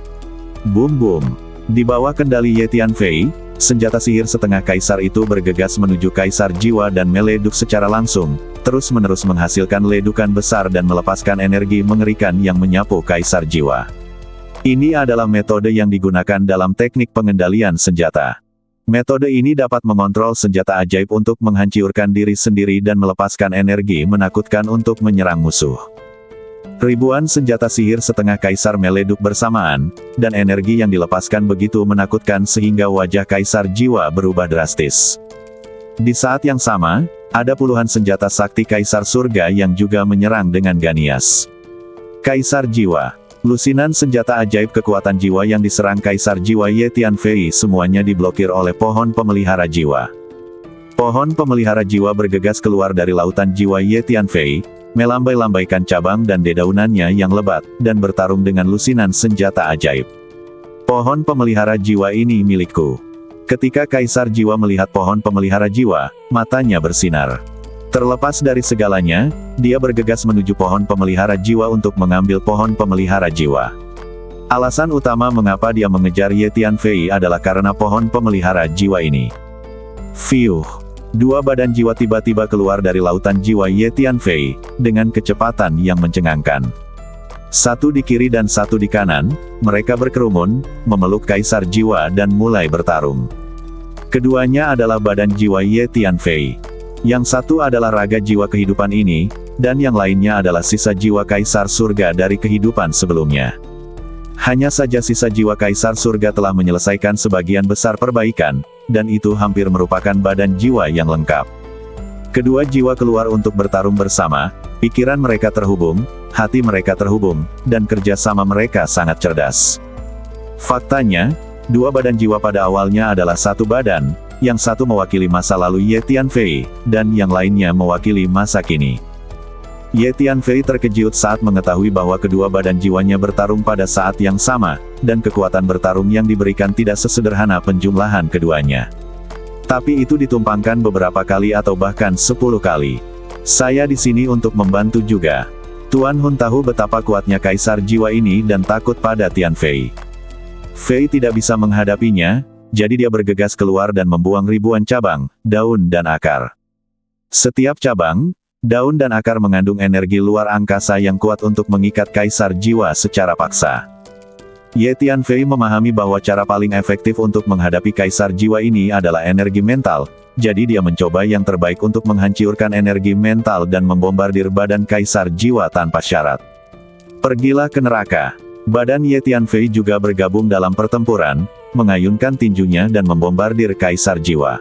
Boom boom. Di bawah kendali Ye Tianfei, senjata sihir setengah Kaisar itu bergegas menuju Kaisar Jiwa dan meleduk secara langsung, terus-menerus menghasilkan ledukan besar dan melepaskan energi mengerikan yang menyapu Kaisar Jiwa. Ini adalah metode yang digunakan dalam teknik pengendalian senjata. Metode ini dapat mengontrol senjata ajaib untuk menghancurkan diri sendiri dan melepaskan energi menakutkan untuk menyerang musuh. Ribuan senjata sihir setengah Kaisar meleduk bersamaan, dan energi yang dilepaskan begitu menakutkan sehingga wajah Kaisar Jiwa berubah drastis. Di saat yang sama, ada puluhan senjata sakti Kaisar Surga yang juga menyerang dengan ganias. Kaisar Jiwa. Lusinan senjata ajaib kekuatan jiwa yang diserang Kaisar Jiwa Ye Tianfei semuanya diblokir oleh pohon pemelihara jiwa. Pohon pemelihara jiwa bergegas keluar dari lautan jiwa Ye Tianfei, melambai-lambaikan cabang dan dedaunannya yang lebat, dan bertarung dengan lusinan senjata ajaib. Pohon pemelihara jiwa ini milikku. Ketika Kaisar Jiwa melihat pohon pemelihara jiwa, matanya bersinar. Terlepas dari segalanya, dia bergegas menuju pohon pemelihara jiwa untuk mengambil pohon pemelihara jiwa. Alasan utama mengapa dia mengejar Ye Tianfei adalah karena pohon pemelihara jiwa ini. Fiuh. Dua badan jiwa tiba-tiba keluar dari lautan jiwa Ye Tianfei, dengan kecepatan yang mencengangkan. Satu di kiri dan satu di kanan, mereka berkerumun, memeluk Kaisar Jiwa dan mulai bertarung. Keduanya adalah badan jiwa Ye Tianfei. Yang satu adalah raga jiwa kehidupan ini, dan yang lainnya adalah sisa jiwa Kaisar Surga dari kehidupan sebelumnya. Hanya saja sisa jiwa Kaisar Surga telah menyelesaikan sebagian besar perbaikan, dan itu hampir merupakan badan jiwa yang lengkap. Kedua jiwa keluar untuk bertarung bersama, pikiran mereka terhubung, hati mereka terhubung, dan kerjasama mereka sangat cerdas. Faktanya, dua badan jiwa pada awalnya adalah satu badan, yang satu mewakili masa lalu Ye Tianfei, dan yang lainnya mewakili masa kini. Ye Tianfei terkejut saat mengetahui bahwa kedua badan jiwanya bertarung pada saat yang sama, dan kekuatan bertarung yang diberikan tidak sesederhana penjumlahan keduanya. Tapi itu ditumpangkan beberapa kali atau bahkan 10 kali. Saya di sini untuk membantu juga. Tuan Hun tahu betapa kuatnya Kaisar Jiwa ini dan takut pada Tianfei. Fei tidak bisa menghadapinya, jadi dia bergegas keluar dan membuang ribuan cabang, daun dan akar. Setiap cabang, daun dan akar mengandung energi luar angkasa yang kuat untuk mengikat Kaisar Jiwa secara paksa. Ye Tianfei memahami bahwa cara paling efektif untuk menghadapi Kaisar Jiwa ini adalah energi mental, jadi dia mencoba yang terbaik untuk menghancurkan energi mental dan membombardir badan Kaisar Jiwa tanpa syarat. Pergilah ke neraka. Badan Ye Tianfei juga bergabung dalam pertempuran, mengayunkan tinjunya dan membombardir Kaisar Jiwa.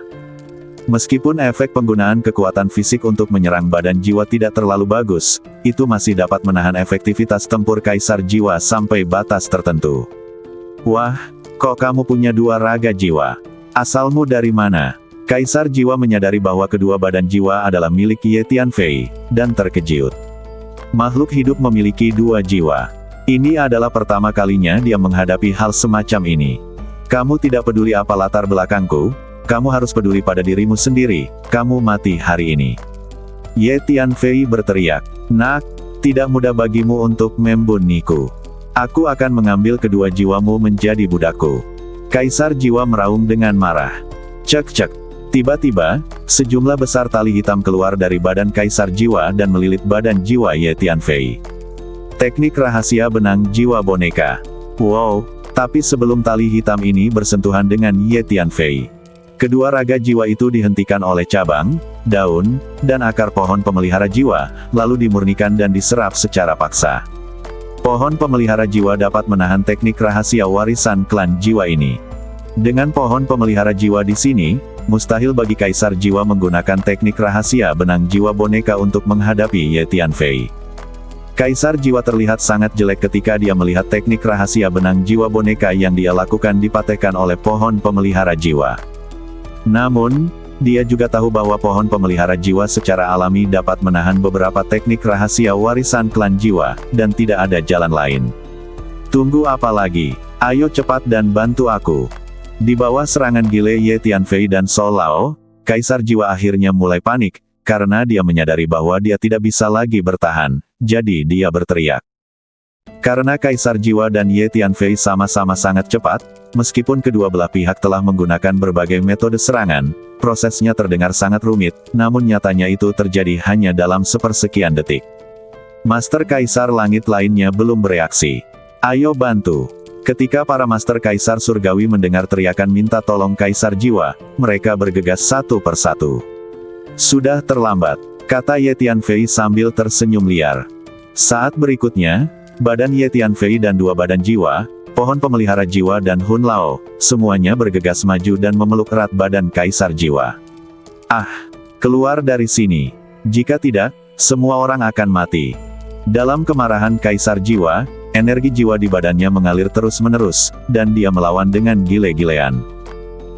Meskipun efek penggunaan kekuatan fisik untuk menyerang badan jiwa tidak terlalu bagus, itu masih dapat menahan efektivitas tempur Kaisar Jiwa sampai batas tertentu. Wah, kok kamu punya dua raga jiwa? Asalmu dari mana? Kaisar Jiwa menyadari bahwa kedua badan jiwa adalah milik Ye Tianfei, dan terkejut. Makhluk hidup memiliki dua jiwa. Ini adalah pertama kalinya dia menghadapi hal semacam ini. Kamu tidak peduli apa latar belakangku, kamu harus peduli pada dirimu sendiri, kamu mati hari ini. Ye Tianfei berteriak, "Nak, tidak mudah bagimu untuk membunuhku. Aku akan mengambil kedua jiwamu menjadi budakku." Kaisar Jiwa meraung dengan marah. Cek-cek. Tiba-tiba, sejumlah besar tali hitam keluar dari badan Kaisar Jiwa dan melilit badan jiwa Ye Tianfei. Teknik rahasia benang jiwa boneka. Wow, tapi sebelum tali hitam ini bersentuhan dengan Ye Tianfei, kedua raga jiwa itu dihentikan oleh cabang, daun, dan akar pohon pemelihara jiwa, lalu dimurnikan dan diserap secara paksa. Pohon pemelihara jiwa dapat menahan teknik rahasia warisan klan jiwa ini. Dengan pohon pemelihara jiwa di sini, mustahil bagi Kaisar Jiwa menggunakan teknik rahasia benang jiwa boneka untuk menghadapi Ye Tianfei. Kaisar Jiwa terlihat sangat jelek ketika dia melihat teknik rahasia benang jiwa boneka yang dia lakukan dipatahkan oleh pohon pemelihara jiwa. Namun, dia juga tahu bahwa pohon pemelihara jiwa secara alami dapat menahan beberapa teknik rahasia warisan klan jiwa, dan tidak ada jalan lain. Tunggu apa lagi? Ayo cepat dan bantu aku. Di bawah serangan gile Ye Tianfei dan Sol Lao, Kaisar Jiwa akhirnya mulai panik, karena dia menyadari bahwa dia tidak bisa lagi bertahan, jadi dia berteriak. Karena Kaisar Jiwa dan Ye Tianfei sama-sama sangat cepat, meskipun kedua belah pihak telah menggunakan berbagai metode serangan, prosesnya terdengar sangat rumit, namun nyatanya itu terjadi hanya dalam sepersekian detik. Master Kaisar Langit lainnya belum bereaksi. Ayo bantu. Ketika para Master Kaisar Surgawi mendengar teriakan minta tolong Kaisar Jiwa, mereka bergegas satu persatu. Sudah terlambat, kata Ye Tianfei sambil tersenyum liar. Saat berikutnya, badan Ye Tianfei dan dua badan jiwa, pohon pemelihara jiwa dan Hun Lao, semuanya bergegas maju dan memeluk erat badan Kaisar Jiwa. Ah, keluar dari sini. Jika tidak, semua orang akan mati. Dalam kemarahan Kaisar Jiwa, energi jiwa di badannya mengalir terus-menerus, dan dia melawan dengan gile-gilean.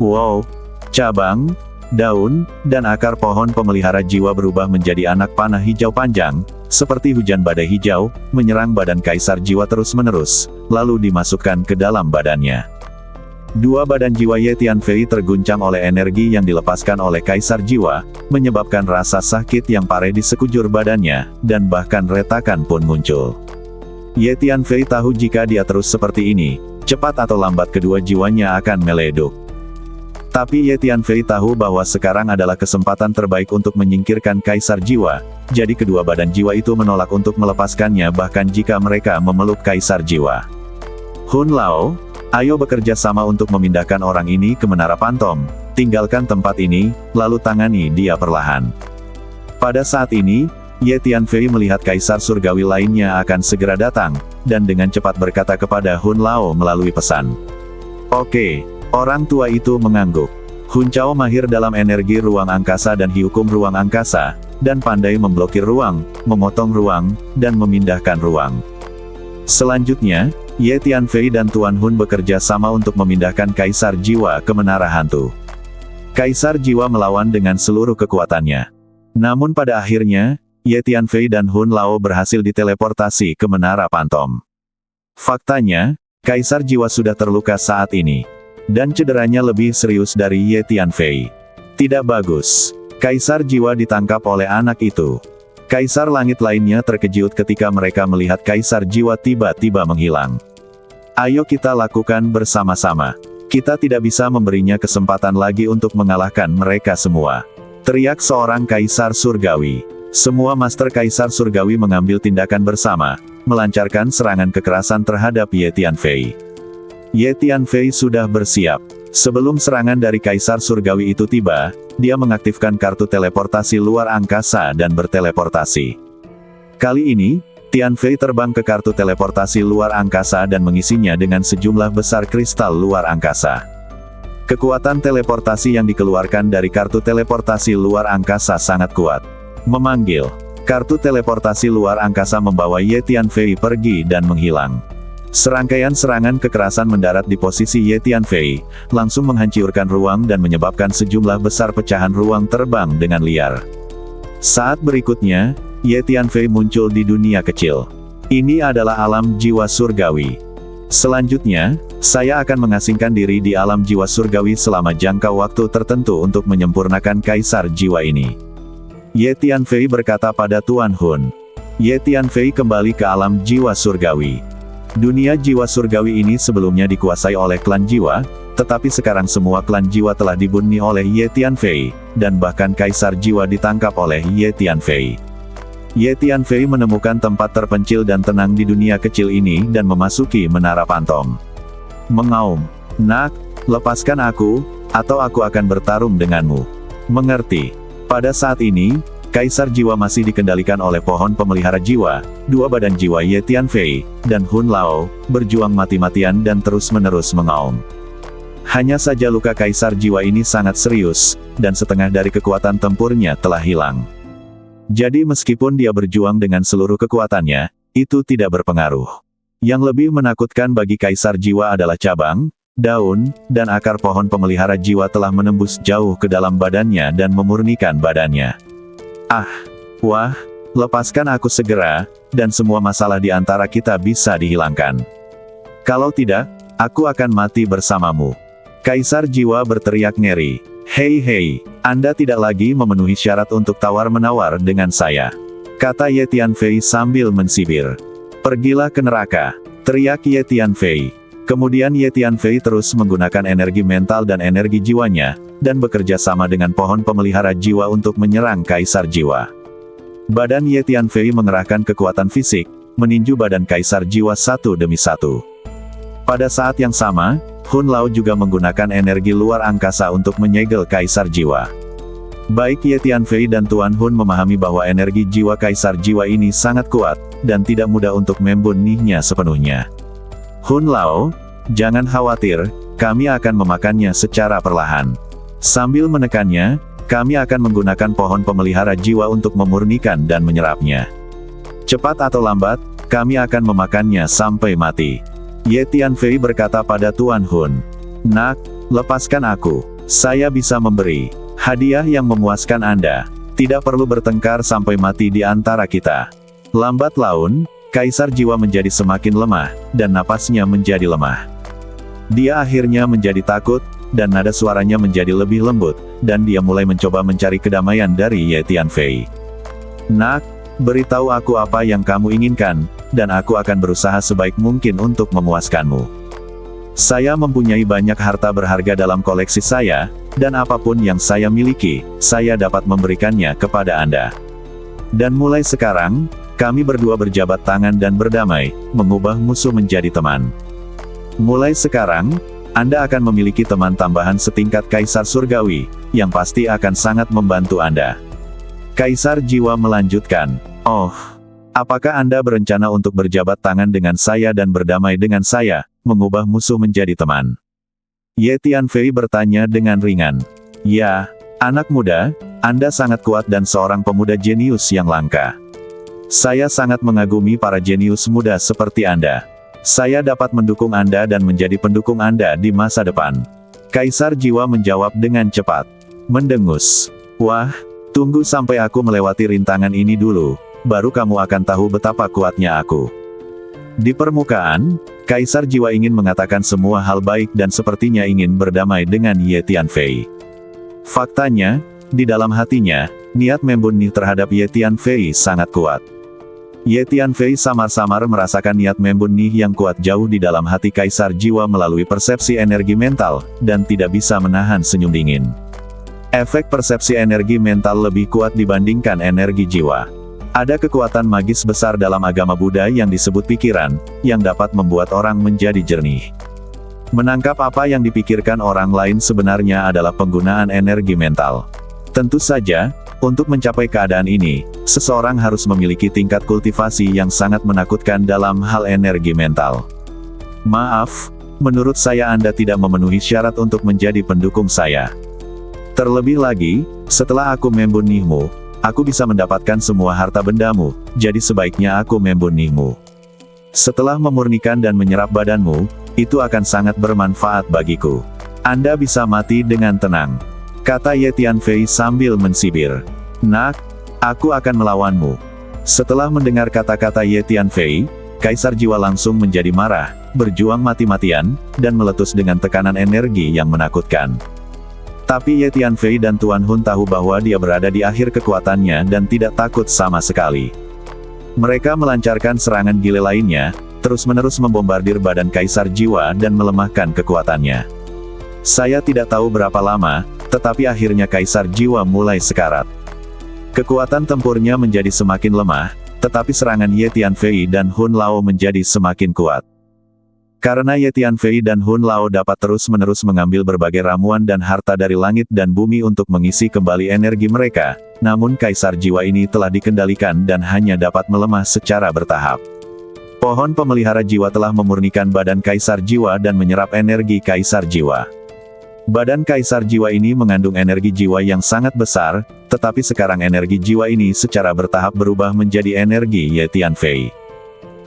Wow! Cabang, daun, dan akar pohon pemelihara jiwa berubah menjadi anak panah hijau panjang, seperti hujan badai hijau, menyerang badan Kaisar Jiwa terus-menerus, lalu dimasukkan ke dalam badannya. Dua badan jiwa Ye Tianfei terguncang oleh energi yang dilepaskan oleh Kaisar Jiwa, menyebabkan rasa sakit yang parah di sekujur badannya, dan bahkan retakan pun muncul. Ye Tianfei tahu jika dia terus seperti ini, cepat atau lambat kedua jiwanya akan meleduk. Tapi Ye Tianfei tahu bahwa sekarang adalah kesempatan terbaik untuk menyingkirkan Kaisar Jiwa, jadi kedua badan jiwa itu menolak untuk melepaskannya bahkan jika mereka memeluk Kaisar Jiwa. Hun Lao, ayo bekerja sama untuk memindahkan orang ini ke Menara Pantom, tinggalkan tempat ini, lalu tangani dia perlahan. Pada saat ini, Ye Tianfei melihat Kaisar Surgawi lainnya akan segera datang, dan dengan cepat berkata kepada Hun Lao melalui pesan. Oke, orang tua itu mengangguk. Hun Chao mahir dalam energi ruang angkasa dan hukum ruang angkasa, dan pandai memblokir ruang, memotong ruang, dan memindahkan ruang. Selanjutnya, Ye Tianfei dan Tuan Hun bekerja sama untuk memindahkan Kaisar Jiwa ke Menara Hantu. Kaisar Jiwa melawan dengan seluruh kekuatannya. Namun pada akhirnya, Ye Tianfei dan Hun Lao berhasil diteleportasi ke Menara Pantom. Faktanya, Kaisar Jiwa sudah terluka saat ini. Dan cederanya lebih serius dari Ye Tianfei. Tidak bagus. Kaisar Jiwa ditangkap oleh anak itu. Kaisar Langit lainnya terkejut ketika mereka melihat Kaisar Jiwa tiba-tiba menghilang. Ayo kita lakukan bersama-sama. Kita tidak bisa memberinya kesempatan lagi untuk mengalahkan mereka semua. Teriak seorang Kaisar Surgawi. Semua Master Kaisar Surgawi mengambil tindakan bersama, melancarkan serangan kekerasan terhadap Ye Tianfei. Ye Tianfei sudah bersiap. Sebelum serangan dari Kaisar Surgawi itu tiba, dia mengaktifkan kartu teleportasi luar angkasa dan berteleportasi. Kali ini, Tianfei terbang ke kartu teleportasi luar angkasa dan mengisinya dengan sejumlah besar kristal luar angkasa. Kekuatan teleportasi yang dikeluarkan dari kartu teleportasi luar angkasa sangat kuat. Memanggil. Kartu teleportasi luar angkasa membawa Ye Tianfei pergi dan menghilang. Serangkaian serangan kekerasan mendarat di posisi Ye Tianfei, langsung menghancurkan ruang dan menyebabkan sejumlah besar pecahan ruang terbang dengan liar. Saat berikutnya, Ye Tianfei muncul di dunia kecil. Ini adalah alam jiwa surgawi. Selanjutnya, saya akan mengasingkan diri di alam jiwa surgawi selama jangka waktu tertentu untuk menyempurnakan Kaisar Jiwa ini. Ye Tianfei berkata pada Tuan Hun. Ye Tianfei kembali ke alam jiwa surgawi. Dunia jiwa surgawi ini sebelumnya dikuasai oleh klan jiwa, Tetapi sekarang semua klan jiwa telah dibunuh oleh Ye Tianfei, dan bahkan Kaisar Jiwa ditangkap oleh Ye Tianfei. Ye Tianfei menemukan tempat terpencil dan tenang di dunia kecil ini dan memasuki menara Pantom. Mengaum, "Nak, lepaskan aku, atau aku akan bertarung denganmu." Mengerti. Pada saat ini, Kaisar Jiwa masih dikendalikan oleh pohon pemelihara jiwa, dua badan jiwa Ye Tianfei, dan Hun Lao, berjuang mati-matian dan terus-menerus mengaum. Hanya saja luka Kaisar Jiwa ini sangat serius, dan setengah dari kekuatan tempurnya telah hilang. Jadi meskipun dia berjuang dengan seluruh kekuatannya, itu tidak berpengaruh. Yang lebih menakutkan bagi Kaisar Jiwa adalah cabang, daun, dan akar pohon pemelihara jiwa telah menembus jauh ke dalam badannya dan memurnikan badannya. Wah, lepaskan aku segera, dan semua masalah di antara kita bisa dihilangkan. Kalau tidak, aku akan mati bersamamu. Kaisar Jiwa berteriak ngeri. Hei, Anda tidak lagi memenuhi syarat untuk tawar-menawar dengan saya, kata Ye Tianfei sambil mensibir. Pergilah ke neraka, teriak Ye Tianfei. Kemudian Ye Tianfei terus menggunakan energi mental dan energi jiwanya, dan bekerja sama dengan pohon pemelihara jiwa untuk menyerang Kaisar Jiwa. Badan Ye Tianfei mengerahkan kekuatan fisik, meninju badan Kaisar Jiwa satu demi satu. Pada saat yang sama, Hun Lao juga menggunakan energi luar angkasa untuk menyegel Kaisar Jiwa. Baik Ye Tianfei dan Tuan Hun memahami bahwa energi jiwa Kaisar Jiwa ini sangat kuat, dan tidak mudah untuk membunuhnya sepenuhnya. Hun Lao, jangan khawatir, kami akan memakannya secara perlahan. Sambil menekannya, kami akan menggunakan pohon pemelihara jiwa untuk memurnikan dan menyerapnya. Cepat atau lambat, kami akan memakannya sampai mati. Ye Tianfei berkata pada Tuan Hun, "Nak, lepaskan aku. Saya bisa memberi hadiah yang memuaskan Anda. Tidak perlu bertengkar sampai mati di antara kita." Lambat laun, Kaisar Jiwa menjadi semakin lemah, dan napasnya menjadi lemah. Dia akhirnya menjadi takut, dan nada suaranya menjadi lebih lembut, dan dia mulai mencoba mencari kedamaian dari Ye Tianfei. "Nak, beritahu aku apa yang kamu inginkan, dan aku akan berusaha sebaik mungkin untuk memuaskanmu. Saya mempunyai banyak harta berharga dalam koleksi saya, dan apapun yang saya miliki, saya dapat memberikannya kepada Anda. Dan mulai sekarang, kami berdua berjabat tangan dan berdamai, mengubah musuh menjadi teman. Mulai sekarang, Anda akan memiliki teman tambahan setingkat Kaisar Surgawi, yang pasti akan sangat membantu Anda." Kaisar Jiwa melanjutkan, "Oh, apakah Anda berencana untuk berjabat tangan dengan saya dan berdamai dengan saya, mengubah musuh menjadi teman?" Ye Tianfei bertanya dengan ringan. "Ya, anak muda, Anda sangat kuat dan seorang pemuda jenius yang langka. Saya sangat mengagumi para jenius muda seperti Anda. Saya dapat mendukung Anda dan menjadi pendukung Anda di masa depan." Kaisar Jiwa menjawab dengan cepat. Mendengus. "Wah, tunggu sampai aku melewati rintangan ini dulu, baru kamu akan tahu betapa kuatnya aku." Di permukaan, Kaisar Jiwa ingin mengatakan semua hal baik dan sepertinya ingin berdamai dengan Ye Tianfei. Faktanya, di dalam hatinya, niat membunuh terhadap Ye Tianfei sangat kuat. Ye Tianfei samar-samar merasakan niat membunuh yang kuat jauh di dalam hati Kaisar Jiwa melalui persepsi energi mental, dan tidak bisa menahan senyum dingin. Efek persepsi energi mental lebih kuat dibandingkan energi jiwa. Ada kekuatan magis besar dalam agama Buddha yang disebut pikiran, yang dapat membuat orang menjadi jernih. Menangkap apa yang dipikirkan orang lain sebenarnya adalah penggunaan energi mental. Tentu saja, untuk mencapai keadaan ini, seseorang harus memiliki tingkat kultivasi yang sangat menakutkan dalam hal energi mental. Maaf, menurut saya Anda tidak memenuhi syarat untuk menjadi pendukung saya. Terlebih lagi, setelah aku membunuhmu, aku bisa mendapatkan semua harta bendamu, jadi sebaiknya aku membunuhmu. Setelah memurnikan dan menyerap badanmu, itu akan sangat bermanfaat bagiku. Anda bisa mati dengan tenang, kata Ye Tianfei sambil mensibir. Nak, aku akan melawanmu. Setelah mendengar kata-kata Ye Tianfei, Kaisar Jiwa langsung menjadi marah, berjuang mati-matian, dan meletus dengan tekanan energi yang menakutkan. Tapi Ye Tianfei dan Tuan Hun tahu bahwa dia berada di akhir kekuatannya dan tidak takut sama sekali. Mereka melancarkan serangan gile lainnya, terus-menerus membombardir badan Kaisar Jiwa dan melemahkan kekuatannya. Saya tidak tahu berapa lama, tetapi akhirnya Kaisar Jiwa mulai sekarat. Kekuatan tempurnya menjadi semakin lemah, tetapi serangan Ye Tianfei dan Hun Lao menjadi semakin kuat. Karena Ye Tianfei dan Hun Lao dapat terus-menerus mengambil berbagai ramuan dan harta dari langit dan bumi untuk mengisi kembali energi mereka, namun Kaisar Jiwa ini telah dikendalikan dan hanya dapat melemah secara bertahap. Pohon pemelihara jiwa telah memurnikan badan Kaisar Jiwa dan menyerap energi Kaisar Jiwa. Badan Kaisar Jiwa ini mengandung energi jiwa yang sangat besar, tetapi sekarang energi jiwa ini secara bertahap berubah menjadi energi Ye Tianfei.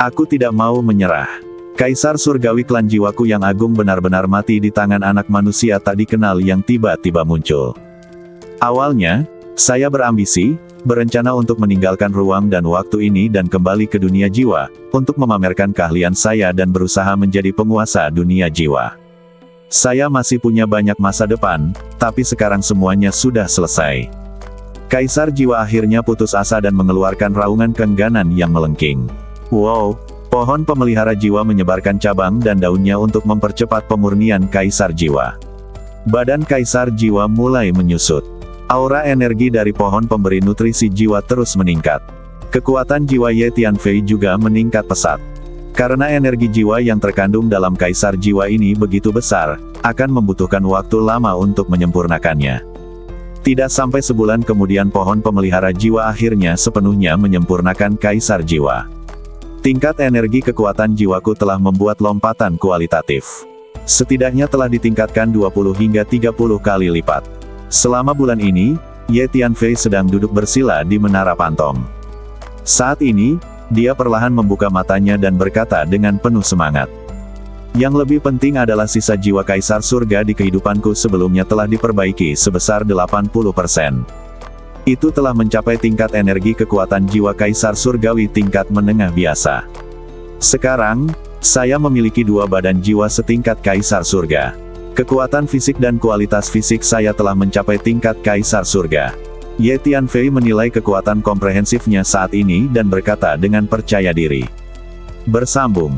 Aku tidak mau menyerah. Kaisar Surgawi klan jiwaku yang agung benar-benar mati di tangan anak manusia tak dikenal yang tiba-tiba muncul. Awalnya, saya berambisi, berencana untuk meninggalkan ruang dan waktu ini dan kembali ke dunia jiwa, untuk memamerkan keahlian saya dan berusaha menjadi penguasa dunia jiwa. Saya masih punya banyak masa depan, tapi sekarang semuanya sudah selesai. Kaisar Jiwa akhirnya putus asa dan mengeluarkan raungan keengganan yang melengking. Wow! Pohon pemelihara jiwa menyebarkan cabang dan daunnya untuk mempercepat pemurnian Kaisar Jiwa. Badan Kaisar Jiwa mulai menyusut. Aura energi dari pohon pemberi nutrisi jiwa terus meningkat. Kekuatan jiwa Ye Tianfei juga meningkat pesat. Karena energi jiwa yang terkandung dalam Kaisar Jiwa ini begitu besar, akan membutuhkan waktu lama untuk menyempurnakannya. Tidak sampai sebulan kemudian pohon pemelihara jiwa akhirnya sepenuhnya menyempurnakan Kaisar Jiwa. Tingkat energi kekuatan jiwaku telah membuat lompatan kualitatif. Setidaknya telah ditingkatkan 20 hingga 30 kali lipat. Selama bulan ini, Ye Tianfei sedang duduk bersila di Menara Pantom. Saat ini, dia perlahan membuka matanya dan berkata dengan penuh semangat. Yang lebih penting adalah sisa jiwa Kaisar Surga di kehidupanku sebelumnya telah diperbaiki sebesar 80%. Itu telah mencapai tingkat energi kekuatan jiwa Kaisar Surgawi tingkat menengah biasa. Sekarang, saya memiliki 2 badan jiwa setingkat Kaisar Surga. Kekuatan fisik dan kualitas fisik saya telah mencapai tingkat Kaisar Surga. Ye Tianfei menilai kekuatan komprehensifnya saat ini dan berkata dengan percaya diri. Bersambung.